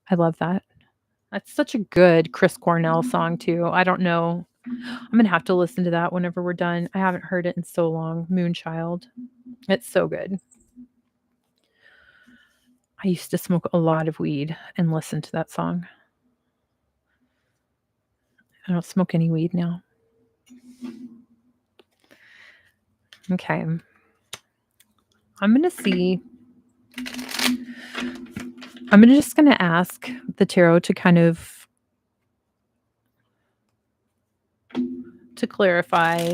I love that. That's such a good Chris Cornell song, too. I don't know. I'm going to have to listen to that whenever we're done. I haven't heard it in so long. Moonchild. It's so good. I used to smoke a lot of weed and listen to that song. I don't smoke any weed now. Okay. I'm going to see. I'm just going to ask the tarot to kind of to clarify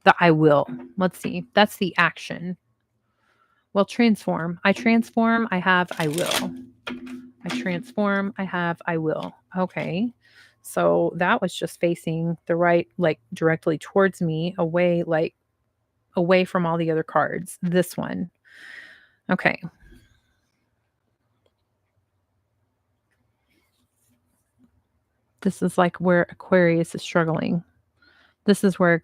the I will. Let's see. That's the action. Well, transform. I transform. I have. I will. I transform. I have. I will. Okay. So that was just facing the right, like directly towards me, away from all the other cards. This one. Okay. This is like where Aquarius is struggling. This is where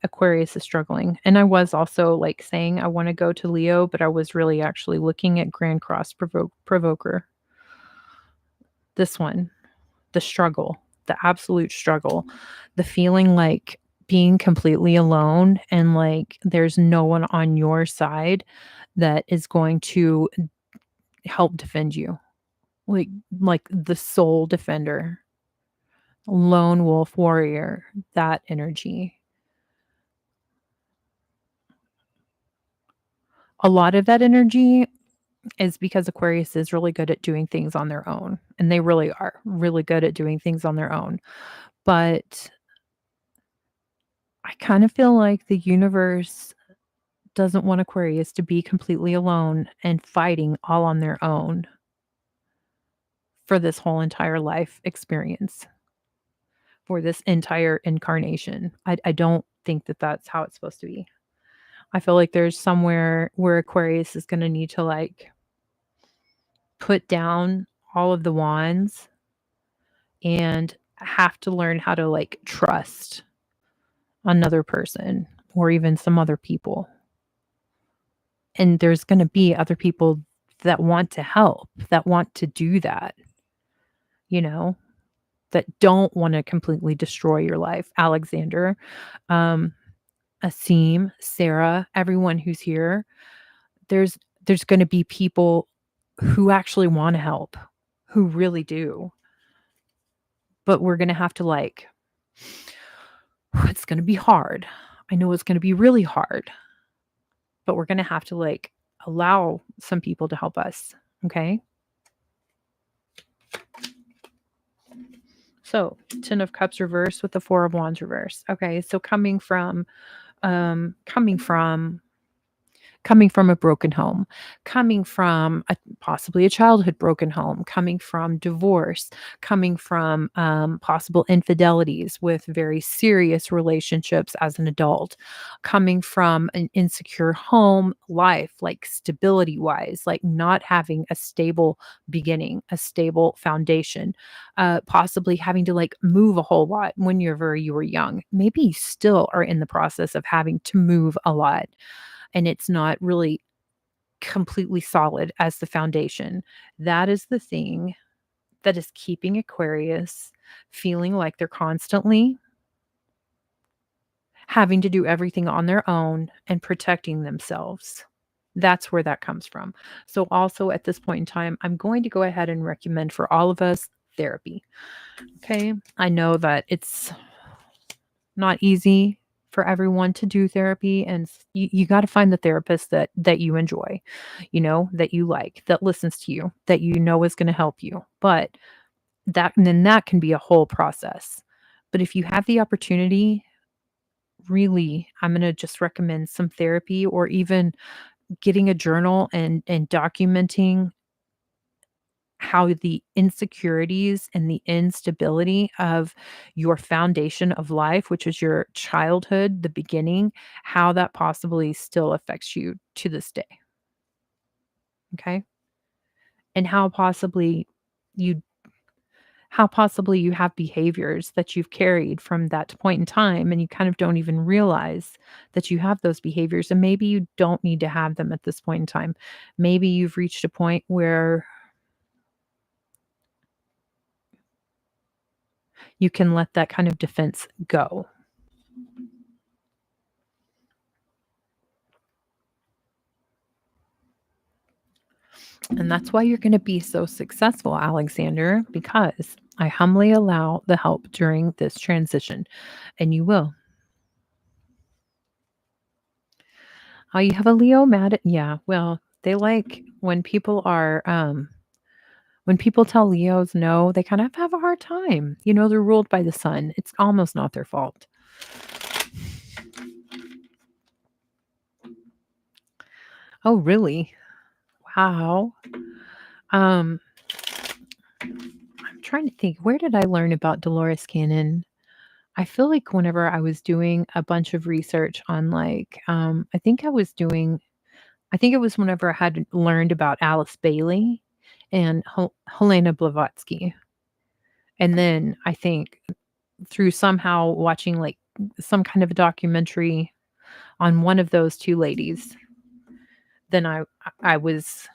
Aquarius is struggling. And I was also like saying I want to go to Leo, but I was really actually looking at Grand Cross Provoker. This one, the struggle, the absolute struggle, the feeling like being completely alone and like there's no one on your side that is going to help defend you. Like like the soul defender, lone wolf warrior, that energy. A lot of that energy is because Aquarius is really good at doing things on their own, and they really are really good at doing things on their own. But I kind of feel like the universe doesn't want Aquarius to be completely alone and fighting all on their own for this whole entire life experience, for this entire incarnation. I don't think that that's how it's supposed to be. I feel like there's somewhere where Aquarius is going to need to like put down all of the wands and have to learn how to like trust another person or even some other people. And there's going to be other people that want to help, that want to do that, you know, that don't want to completely destroy your life. Alexander, um, Asim, Sarah, everyone who's here, there's there's going to be people who actually want to help, who really do. But we're going to have to like it's going to be hard. I know it's going to be really hard, but we're going to have to like allow some people to help us, okay? So, 10 of cups reversed with the 4 of wands reversed. Okay, so um coming from coming from a broken home, coming from possibly a childhood broken home, coming from divorce, coming from possible infidelities with very serious relationships as an adult, coming from an insecure home life, like stability wise, like not having a stable beginning, a stable foundation, possibly having to like move a whole lot when you were young. Maybe you still are in the process of having to move a lot and it's not really completely solid as the foundation. That is the thing that is keeping Aquarius feeling like they're constantly having to do everything on their own and protecting themselves. That's where that comes from. So, also at this point in time, I'm going to go ahead and recommend for all of us therapy. Okay. I know that it's not easy for everyone to do therapy and you got to find the therapist that you enjoy, that you like, that listens to you, that you know is going to help you. But That and then that can be a whole process. But if you have the opportunity, really, I'm gonna just recommend some therapy or even getting a journal and documenting how the insecurities and the instability of your foundation of life, which is your childhood, the beginning, how that possibly still affects you to this day, okay? And you how possibly you have behaviors that you've carried from that point in time and you kind of don't even realize that you have those behaviors and maybe you don't need to have them at this point in time. Maybe you've reached a point where you can let that kind of defense go. And that's why you're going to be so successful, Alexander, because I humbly allow the help during this transition, and you will. Oh, you have a Leo mad at, yeah, well, they like when people tell Leos no, they kind of have a hard time. You know, they're ruled by the sun. It's almost not their fault. Oh, really? Wow. Um, I'm trying to think, where did I learn about Dolores Cannon? I feel like whenever I was doing a bunch of research on I think it was whenever I had learned about Alice Bailey and Helena Blavatsky. And then I think through somehow watching like some kind of a documentary on one of those two ladies, then I was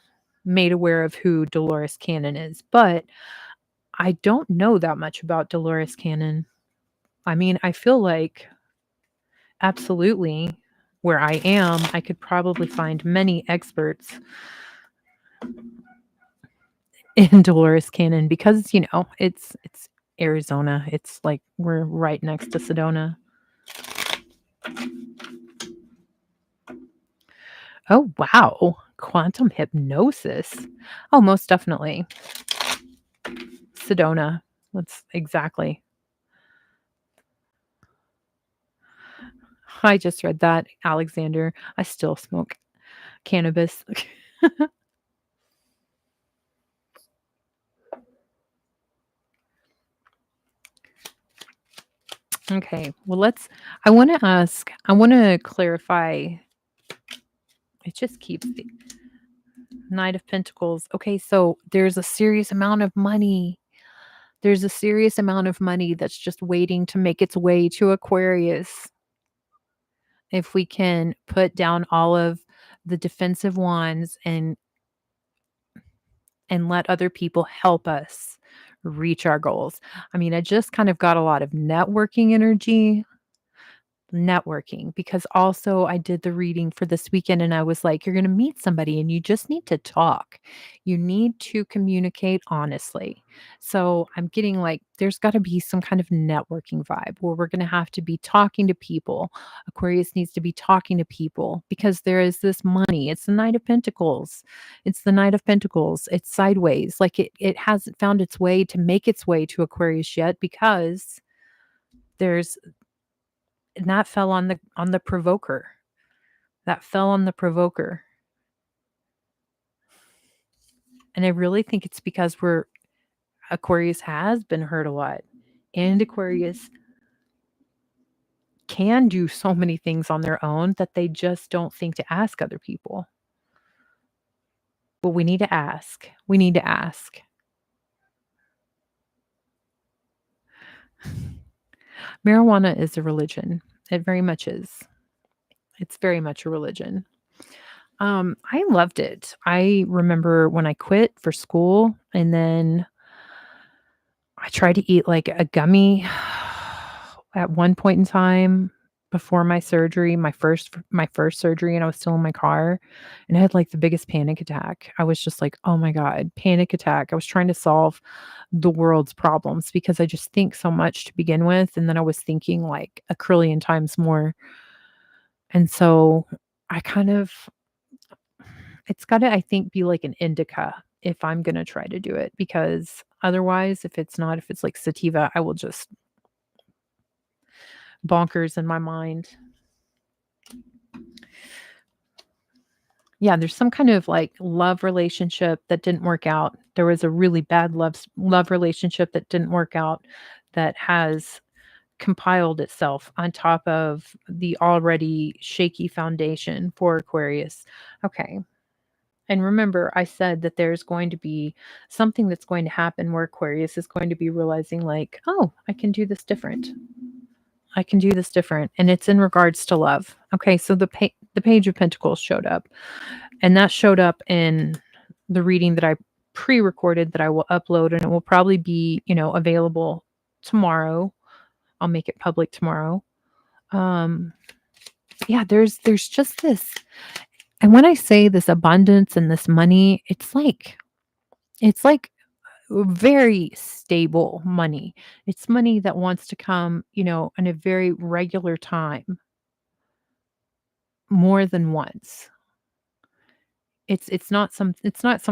made aware of who Dolores Cannon is. But I don't know that much about Dolores Cannon. I mean, I feel like absolutely where I am, I could probably find many experts in Dolores Canyon because, it's Arizona. It's like we're right next to Sedona. Oh, wow. Quantum hypnosis. Oh, most definitely. Sedona. That's exactly. I just read that, Alexander. I still smoke cannabis. Okay. Well, I want to clarify. It just keeps the Knight of Pentacles. Okay. So there's a serious amount of money. There's a serious amount of money that's just waiting to make its way to Aquarius. If we can put down all of the defensive wands and let other people help us reach our goals. I mean, I just kind of got a lot of networking because also I did the reading for this weekend and I was like, you're going to meet somebody and you just need to talk. You need to communicate honestly. So I'm getting like, there's got to be some kind of networking vibe where we're going to have to be talking to people. Aquarius needs to be talking to people because there is this money. It's the Knight of Pentacles. It's the Knight of Pentacles. It's sideways. Like it hasn't found its way to make its way to Aquarius yet because there's and that fell on the provoker. That fell on the provoker. And I really think it's because Aquarius has been hurt a lot. And Aquarius can do so many things on their own that they just don't think to ask other people. But we need to ask. We need to ask. Marijuana is a religion. It very much is. It's very much a religion. I loved it. I remember when I quit for school and then I tried to eat like a gummy at one point in time before my surgery, my first surgery, and I was still in my car and I had like the biggest panic attack. I was just like, "Oh my god, panic attack." I was trying to solve the world's problems because I just think so much to begin with and then I was thinking like a trillion times more. And so I kind of it's got to I think be like an indica. if I'm gonna try to do it, because otherwise, if it's like sativa, I will just bonkers in my mind. Yeah, there's some kind of like love relationship that didn't work out. There was a really bad love relationship that didn't work out, that has compiled itself on top of the already shaky foundation for Aquarius. Okay. And remember, I said that there's going to be something that's going to happen where Aquarius is going to be realizing, like, oh, I can do this different. I can do this different. And it's in regards to love. Okay. So the Page of Pentacles showed up, and that showed up in the reading that I pre-recorded that I will upload, and it will probably be, available tomorrow. I'll make it public tomorrow. Um, yeah, there's just this, and when I say this abundance and this money, it's like very stable money. It's money that wants to come, in a very regular time, more than once. It's not some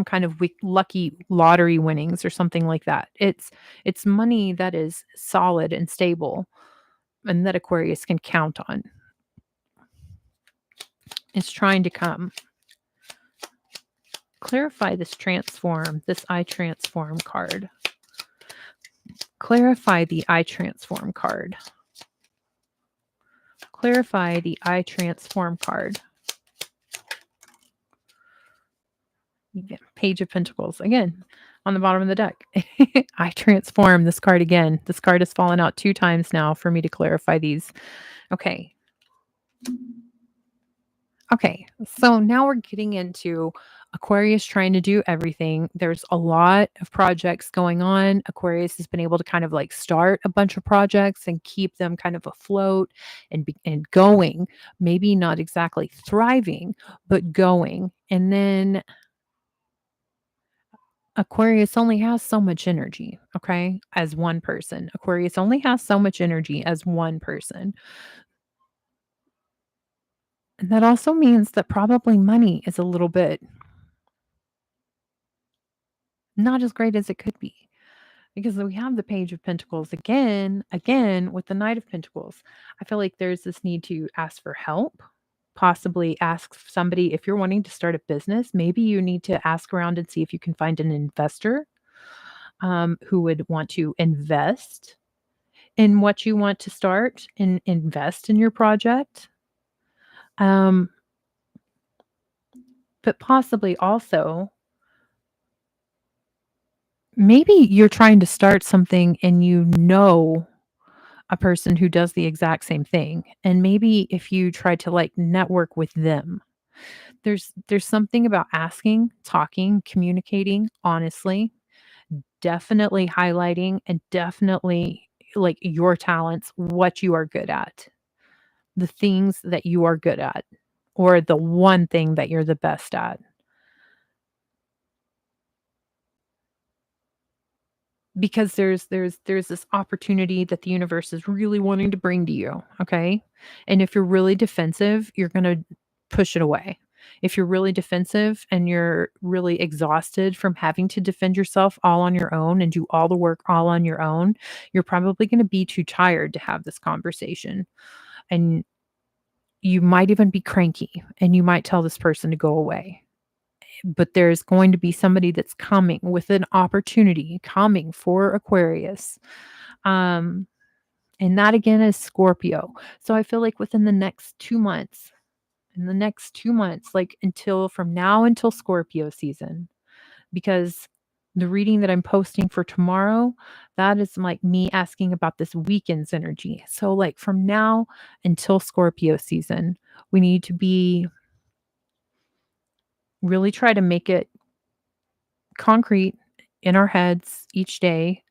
kind of lucky lottery winnings or something like that. It's money that is solid and stable, and that Aquarius can count on. It's trying to come. Clarify this I transform card. Clarify the I transform card. Clarify the I transform card. Page of Pentacles again on the bottom of the deck. I transform this card again. This card has fallen out 2 times now for me to clarify these. Okay. Okay, so now we're getting into Aquarius trying to do everything. There's a lot of projects going on. Aquarius has been able to kind of like start a bunch of projects and keep them kind of afloat and going. Maybe not exactly thriving, but going. And then Aquarius only has so much energy, okay, as one person. Aquarius only has so much energy as one person. And that also means that probably money is a little bit not as great as it could be, because we have the Page of Pentacles again with the Knight of Pentacles. I feel like there's this need to ask for help, possibly ask somebody if you're wanting to start a business. Maybe you need to ask around and see if you can find an investor who would want to invest in what you want to start and invest in your project. Um, but possibly also, maybe you're trying to start something and a person who does the exact same thing. And maybe if you try to like network with them, there's something about asking, talking, communicating honestly, definitely highlighting and definitely like your talents, what you are good at, the things that you are good at, or the one thing that you're the best at. Because there's this opportunity that the universe is really wanting to bring to you, okay? And if you're really defensive, you're going to push it away. If you're really defensive and you're really exhausted from having to defend yourself all on your own and do all the work all on your own, you're probably going to be too tired to have this conversation. And you might even be cranky and you might tell this person to go away, but there's going to be somebody that's coming with an opportunity coming for Aquarius. Um, and that again is Scorpio. So I feel like within the next 2 months, like until from now until Scorpio season, because the reading that I'm posting for tomorrow, that is like me asking about this weekend's energy. So like from now until Scorpio season, we need to be really try to make it concrete in our heads each day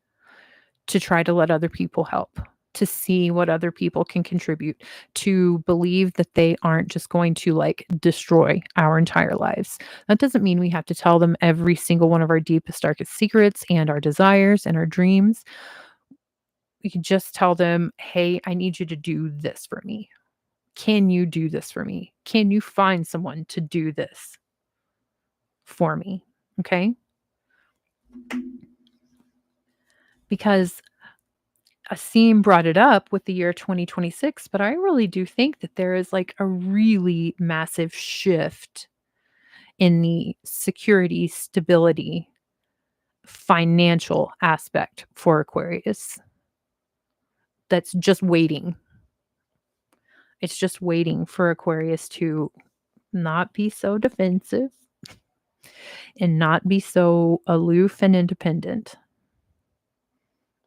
to try to let other people help, to see what other people can contribute, to believe that they aren't just going to like destroy our entire lives. That doesn't mean we have to tell them every single one of our deepest, darkest secrets and our desires and our dreams. We can just tell them, hey, I need you to do this for me. Can you do this for me? Can you find someone to do this for me? Okay. because Asim brought it up with the year 2026, but I really do think that there is like a really massive shift in the security, stability, financial aspect for Aquarius that's just waiting. It's just waiting for Aquarius to not be so defensive and not be so aloof and independent.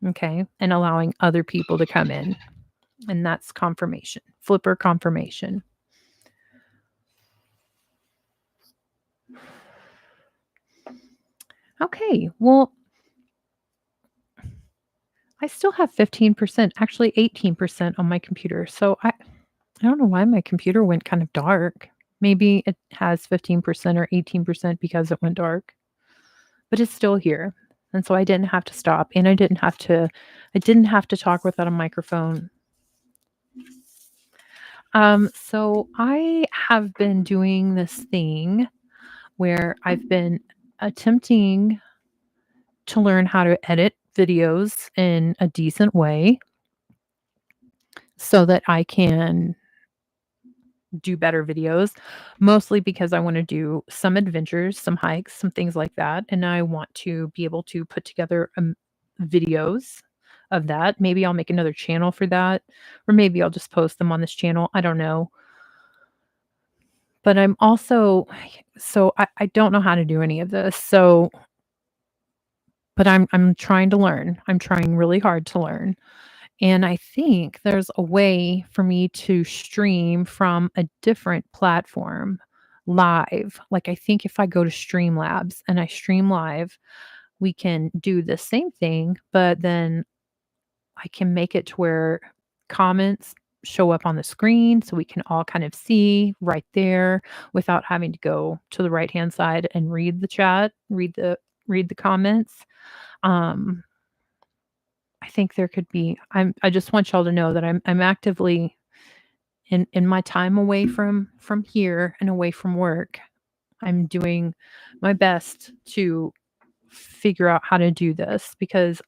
Okay. And allowing other people to come in. And that's confirmation, flipper confirmation. Okay. Well, I still have 15%, actually 18% on my computer. So I don't know why my computer went kind of dark. Maybe it has 15% or 18% because it went dark, but it's still here. And so I didn't have to stop and I didn't have to talk without a microphone. So I have been doing this thing where I've been attempting to learn how to edit videos in a decent way so that I can do better videos, mostly because I want to do some adventures, some hikes, some things like that. And I want to be able to put together videos of that. Maybe I'll make another channel for that, or maybe I'll just post them on this channel. I don't know. But I'm also, so I don't know how to do any of this. So, but I'm trying to learn. I'm trying really hard to learn. And I think there's a way for me to stream from a different platform live. Like, I think if I go to Streamlabs and I stream live, we can do the same thing, but then I can make it to where comments show up on the screen so we can all kind of see right there without having to go to the right-hand side and read the chat, read the comments. Um, I think there could be I just want y'all to know that I'm actively in my time away from here and away from work. I'm doing my best to figure out how to do this because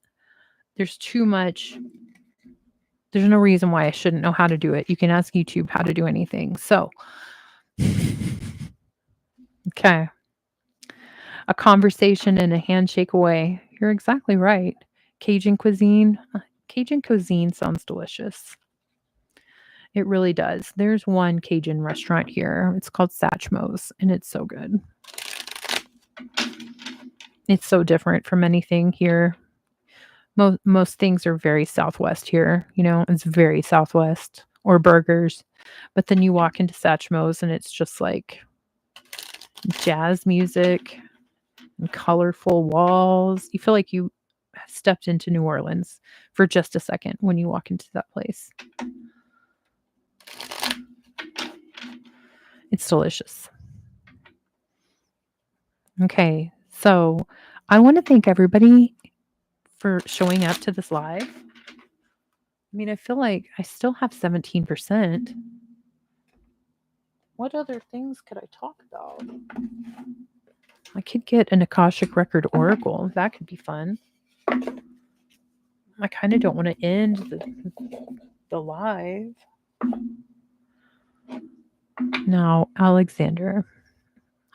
there's too much there's no reason why I shouldn't know how to do it. You can ask YouTube how to do anything. So, okay. A conversation and a handshake away. You're exactly right. Cajun cuisine. Cajun cuisine sounds delicious. It really does. There's one Cajun restaurant here. It's called Satchmo's, and it's so good. It's so different from anything here. Most things are very Southwest here. It's very Southwest or burgers. But then you walk into Satchmo's and it's just like jazz music and colorful walls. You feel like you stepped into New Orleans for just a second when you walk into that place. It's delicious. Okay, so I want to thank everybody for showing up to this live. I mean, I feel like I still have 17%. What other things could I talk about? I could get an Akashic Record Oracle. That could be fun. I kind of don't want to end the live. Now, Alexander,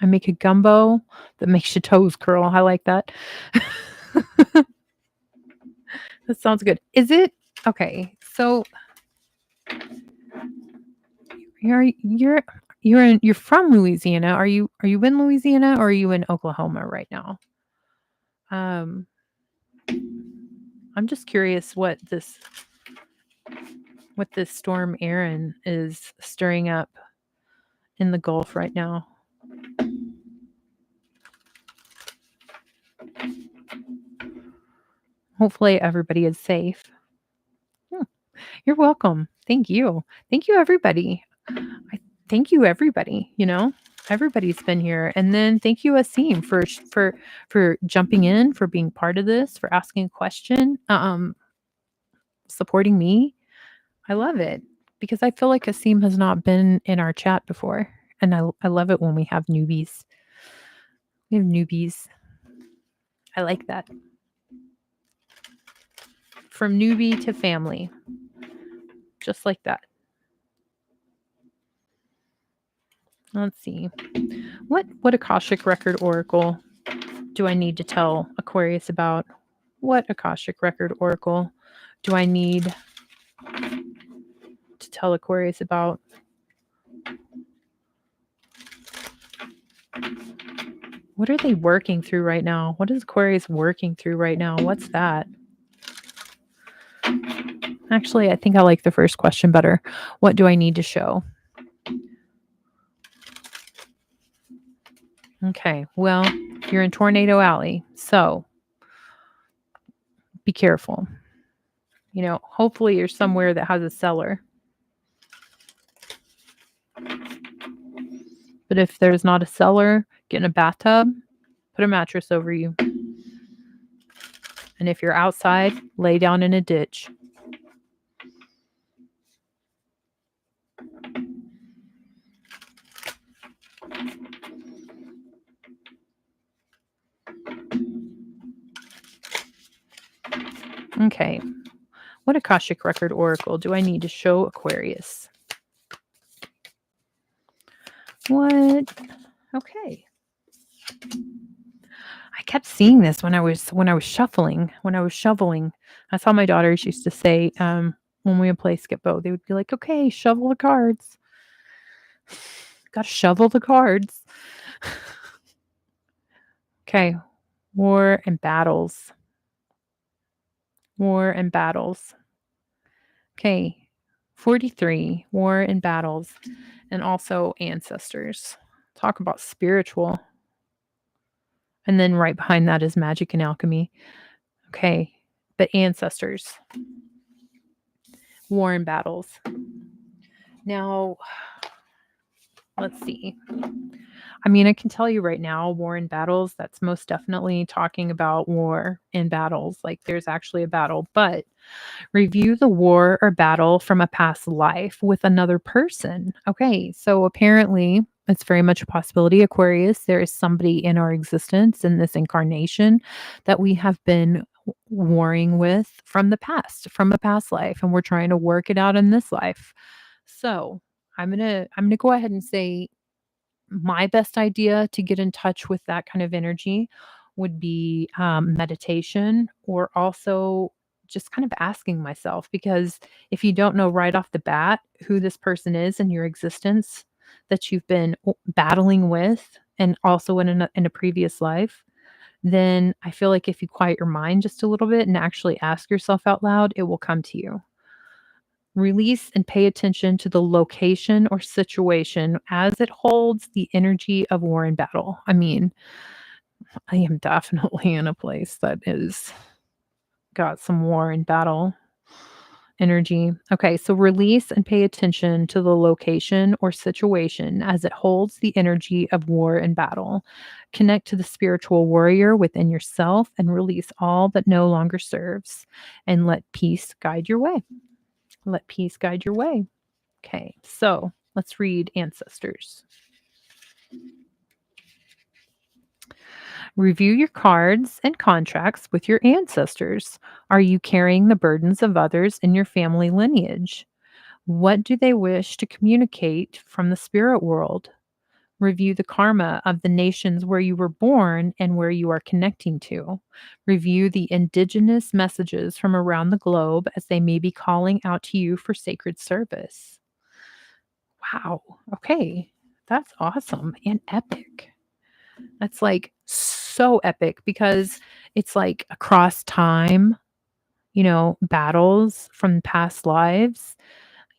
I make a gumbo that makes your toes curl. I like that. That sounds good. Is it okay? So you're from Louisiana. Are you in Louisiana or are you in Oklahoma right now? I'm just curious what this storm Aaron is stirring up in the Gulf right now. Hopefully everybody is safe. You're welcome. Thank you. Thank you, everybody. Thank you, everybody. Everybody's been here. And then thank you, Asim, for jumping in, for being part of this, for asking a question, supporting me. I love it because I feel like Asim has not been in our chat before. And I love it when we have newbies. We have newbies. I like that. From newbie to family. Just like that. Let's see. What Akashic Record Oracle do I need to tell Aquarius about? What Akashic Record Oracle do I need to tell Aquarius about? What are they working through right now? What is Aquarius working through right now? What's that? Actually, I think I like the first question better. What do I need to show? Okay, well, you're in Tornado Alley, so be careful. Hopefully you're somewhere that has a cellar. But if there's not a cellar, get in a bathtub, put a mattress over you. And if you're outside, lay down in a ditch. Okay. What Akashic Record Oracle do I need to show Aquarius? What? Okay. I kept seeing this when I was shuffling, when I was shoveling. That's how my daughters used to say when we would play Skip-Bo. They would be like, "Okay, shovel the cards. Got to shovel the cards." Okay. War and battles. War and battles. Okay. 43. War and battles. And also ancestors. Talk about spiritual. And then right behind that is magic and alchemy. Okay. But ancestors. War and battles. Now, let's see. I mean, I can tell you right now, war and battles, that's most definitely talking about war and battles. Like there's actually a battle, but review the war or battle from a past life with another person. Okay, so apparently it's very much a possibility, Aquarius. There is somebody in our existence in this incarnation that we have been warring with from the past, from a past life, and we're trying to work it out in this life. So I'm gonna go ahead and say my best idea to get in touch with that kind of energy would be meditation, or also just kind of asking myself, because if you don't know right off the bat who this person is in your existence that you've been battling with, and also in a previous life, then I feel like if you quiet your mind just a little bit and actually ask yourself out loud, it will come to you. Release and pay attention to the location or situation as it holds the energy of war and battle. I mean, I am definitely in a place that is got some war and battle energy. Okay, so release and pay attention to the location or situation as it holds the energy of war and battle. Connect to the spiritual warrior within yourself and release all that no longer serves, and let peace guide your way. Let peace guide your way. Okay, so let's read ancestors. Review your cards and contracts with your ancestors. Are you carrying the burdens of others in your family lineage? What do they wish to communicate from the spirit world? Review the karma of the nations where you were born and where you are connecting to. Review the indigenous messages from around the globe as they may be calling out to you for sacred service. Wow. Okay. That's awesome and epic. That's like so epic because it's like across time, battles from past lives,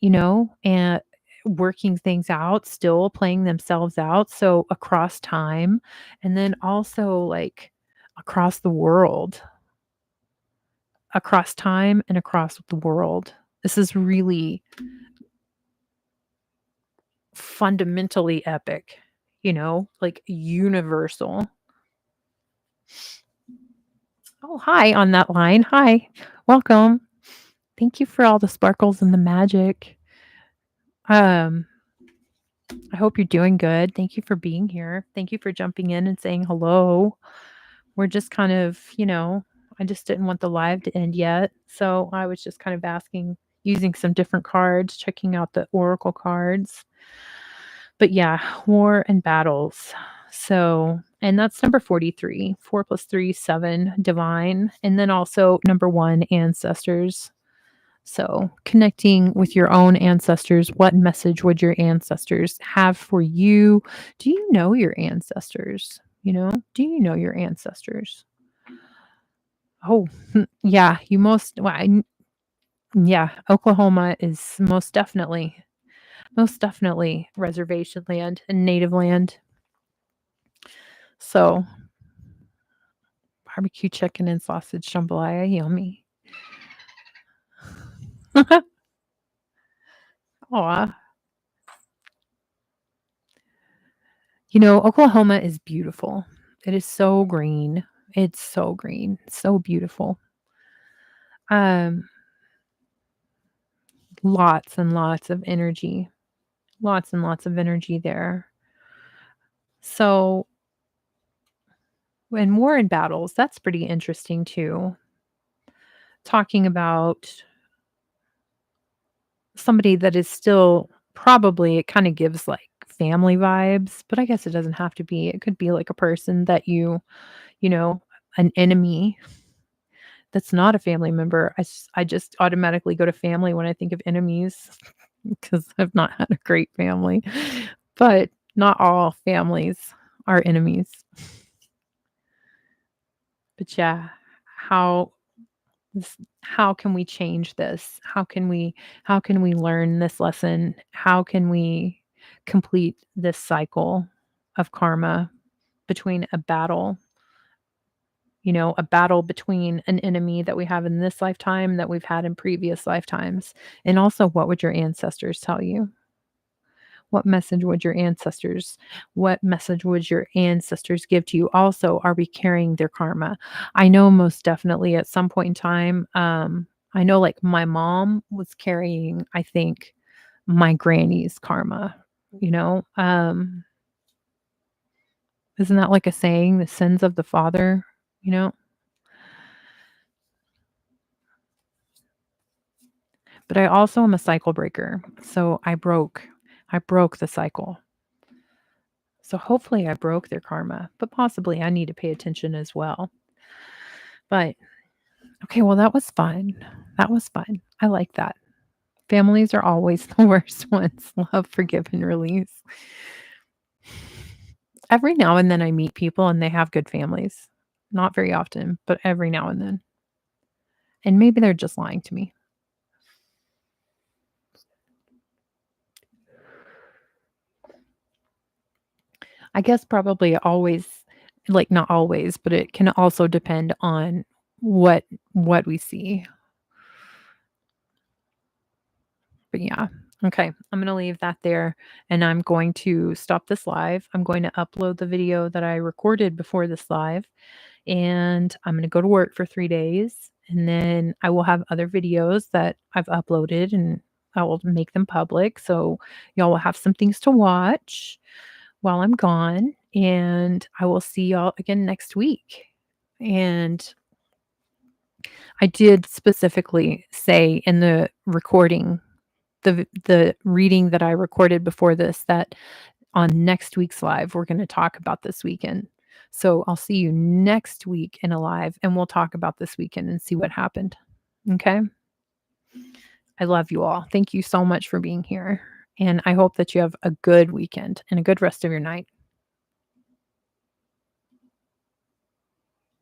and working things out, still playing themselves out. So across time, and then also like across the world, across time and across the world. This is really fundamentally epic, like universal. Oh, hi on that line. Hi. Welcome. Thank you for all the sparkles and the magic. Um, I hope you're doing good. Thank you for being here. Thank you for jumping in and saying hello. we're just kind of, I just didn't want the live to end yet. So I was just kind of asking, using some different cards, checking out the oracle cards. But yeah, war and battles. So, and that's number 43. 4 plus 3, 7, divine. And then also number 1, ancestors. So, connecting with your own ancestors, what message would your ancestors have for you? Do you know your ancestors? Do you know your ancestors? Oh, yeah, yeah, Oklahoma is most definitely reservation land and native land. So, barbecue chicken and sausage jambalaya, yummy. Aw. Oklahoma is beautiful. It is so green. It's so green, so beautiful. Um, Lots and lots of energy. Lots and lots of energy there. So, when war and battles, that's pretty interesting too. Talking about somebody that is still probably it kinda gives, like, family vibes, but I guess it doesn't have to be. It could be like a person that you know, an enemy that's not a family member. I just automatically go to family when I think of enemies because 'cause I've not had a great family, but not all families are enemies. But yeah, how how can we change this? How can we learn this lesson? How can we complete this cycle of karma between a battle between an enemy that we have in this lifetime that we've had in previous lifetimes? And also, what would your ancestors tell you? What message would your ancestors give to you? Also, are we carrying their karma? I know most definitely at some point in time, I know like my mom was carrying, I think, my granny's karma, you know? Isn't that like a saying, the sins of the father, you know? But I also am a cycle breaker. So I broke the cycle. So hopefully I broke their karma, but possibly I need to pay attention as well. But okay, well, that was fun. That was fun. I like that. Families are always the worst ones. Love, forgive, and release. Every now and then I meet people and they have good families. Not very often, but every now and then. And maybe they're just lying to me. I guess probably always, like not always, but it can also depend on what we see. But yeah. Okay, I'm going to leave that there and I'm going to stop this live. I'm going to upload the video that I recorded before this live and I'm going to go to work for 3 days and then I will have other videos that I've uploaded and I will make them public so y'all will have some things to watch while I'm gone and I will see y'all again next week. And I did specifically say in the recording the reading that I recorded before this that on next week's live, we're gonna talk about this weekend. So I'll see you next week in a live, and we'll talk about this weekend and see what happened. Okay? I love you all. Thank you so much for being here, and I hope that you have a good weekend and a good rest of your night.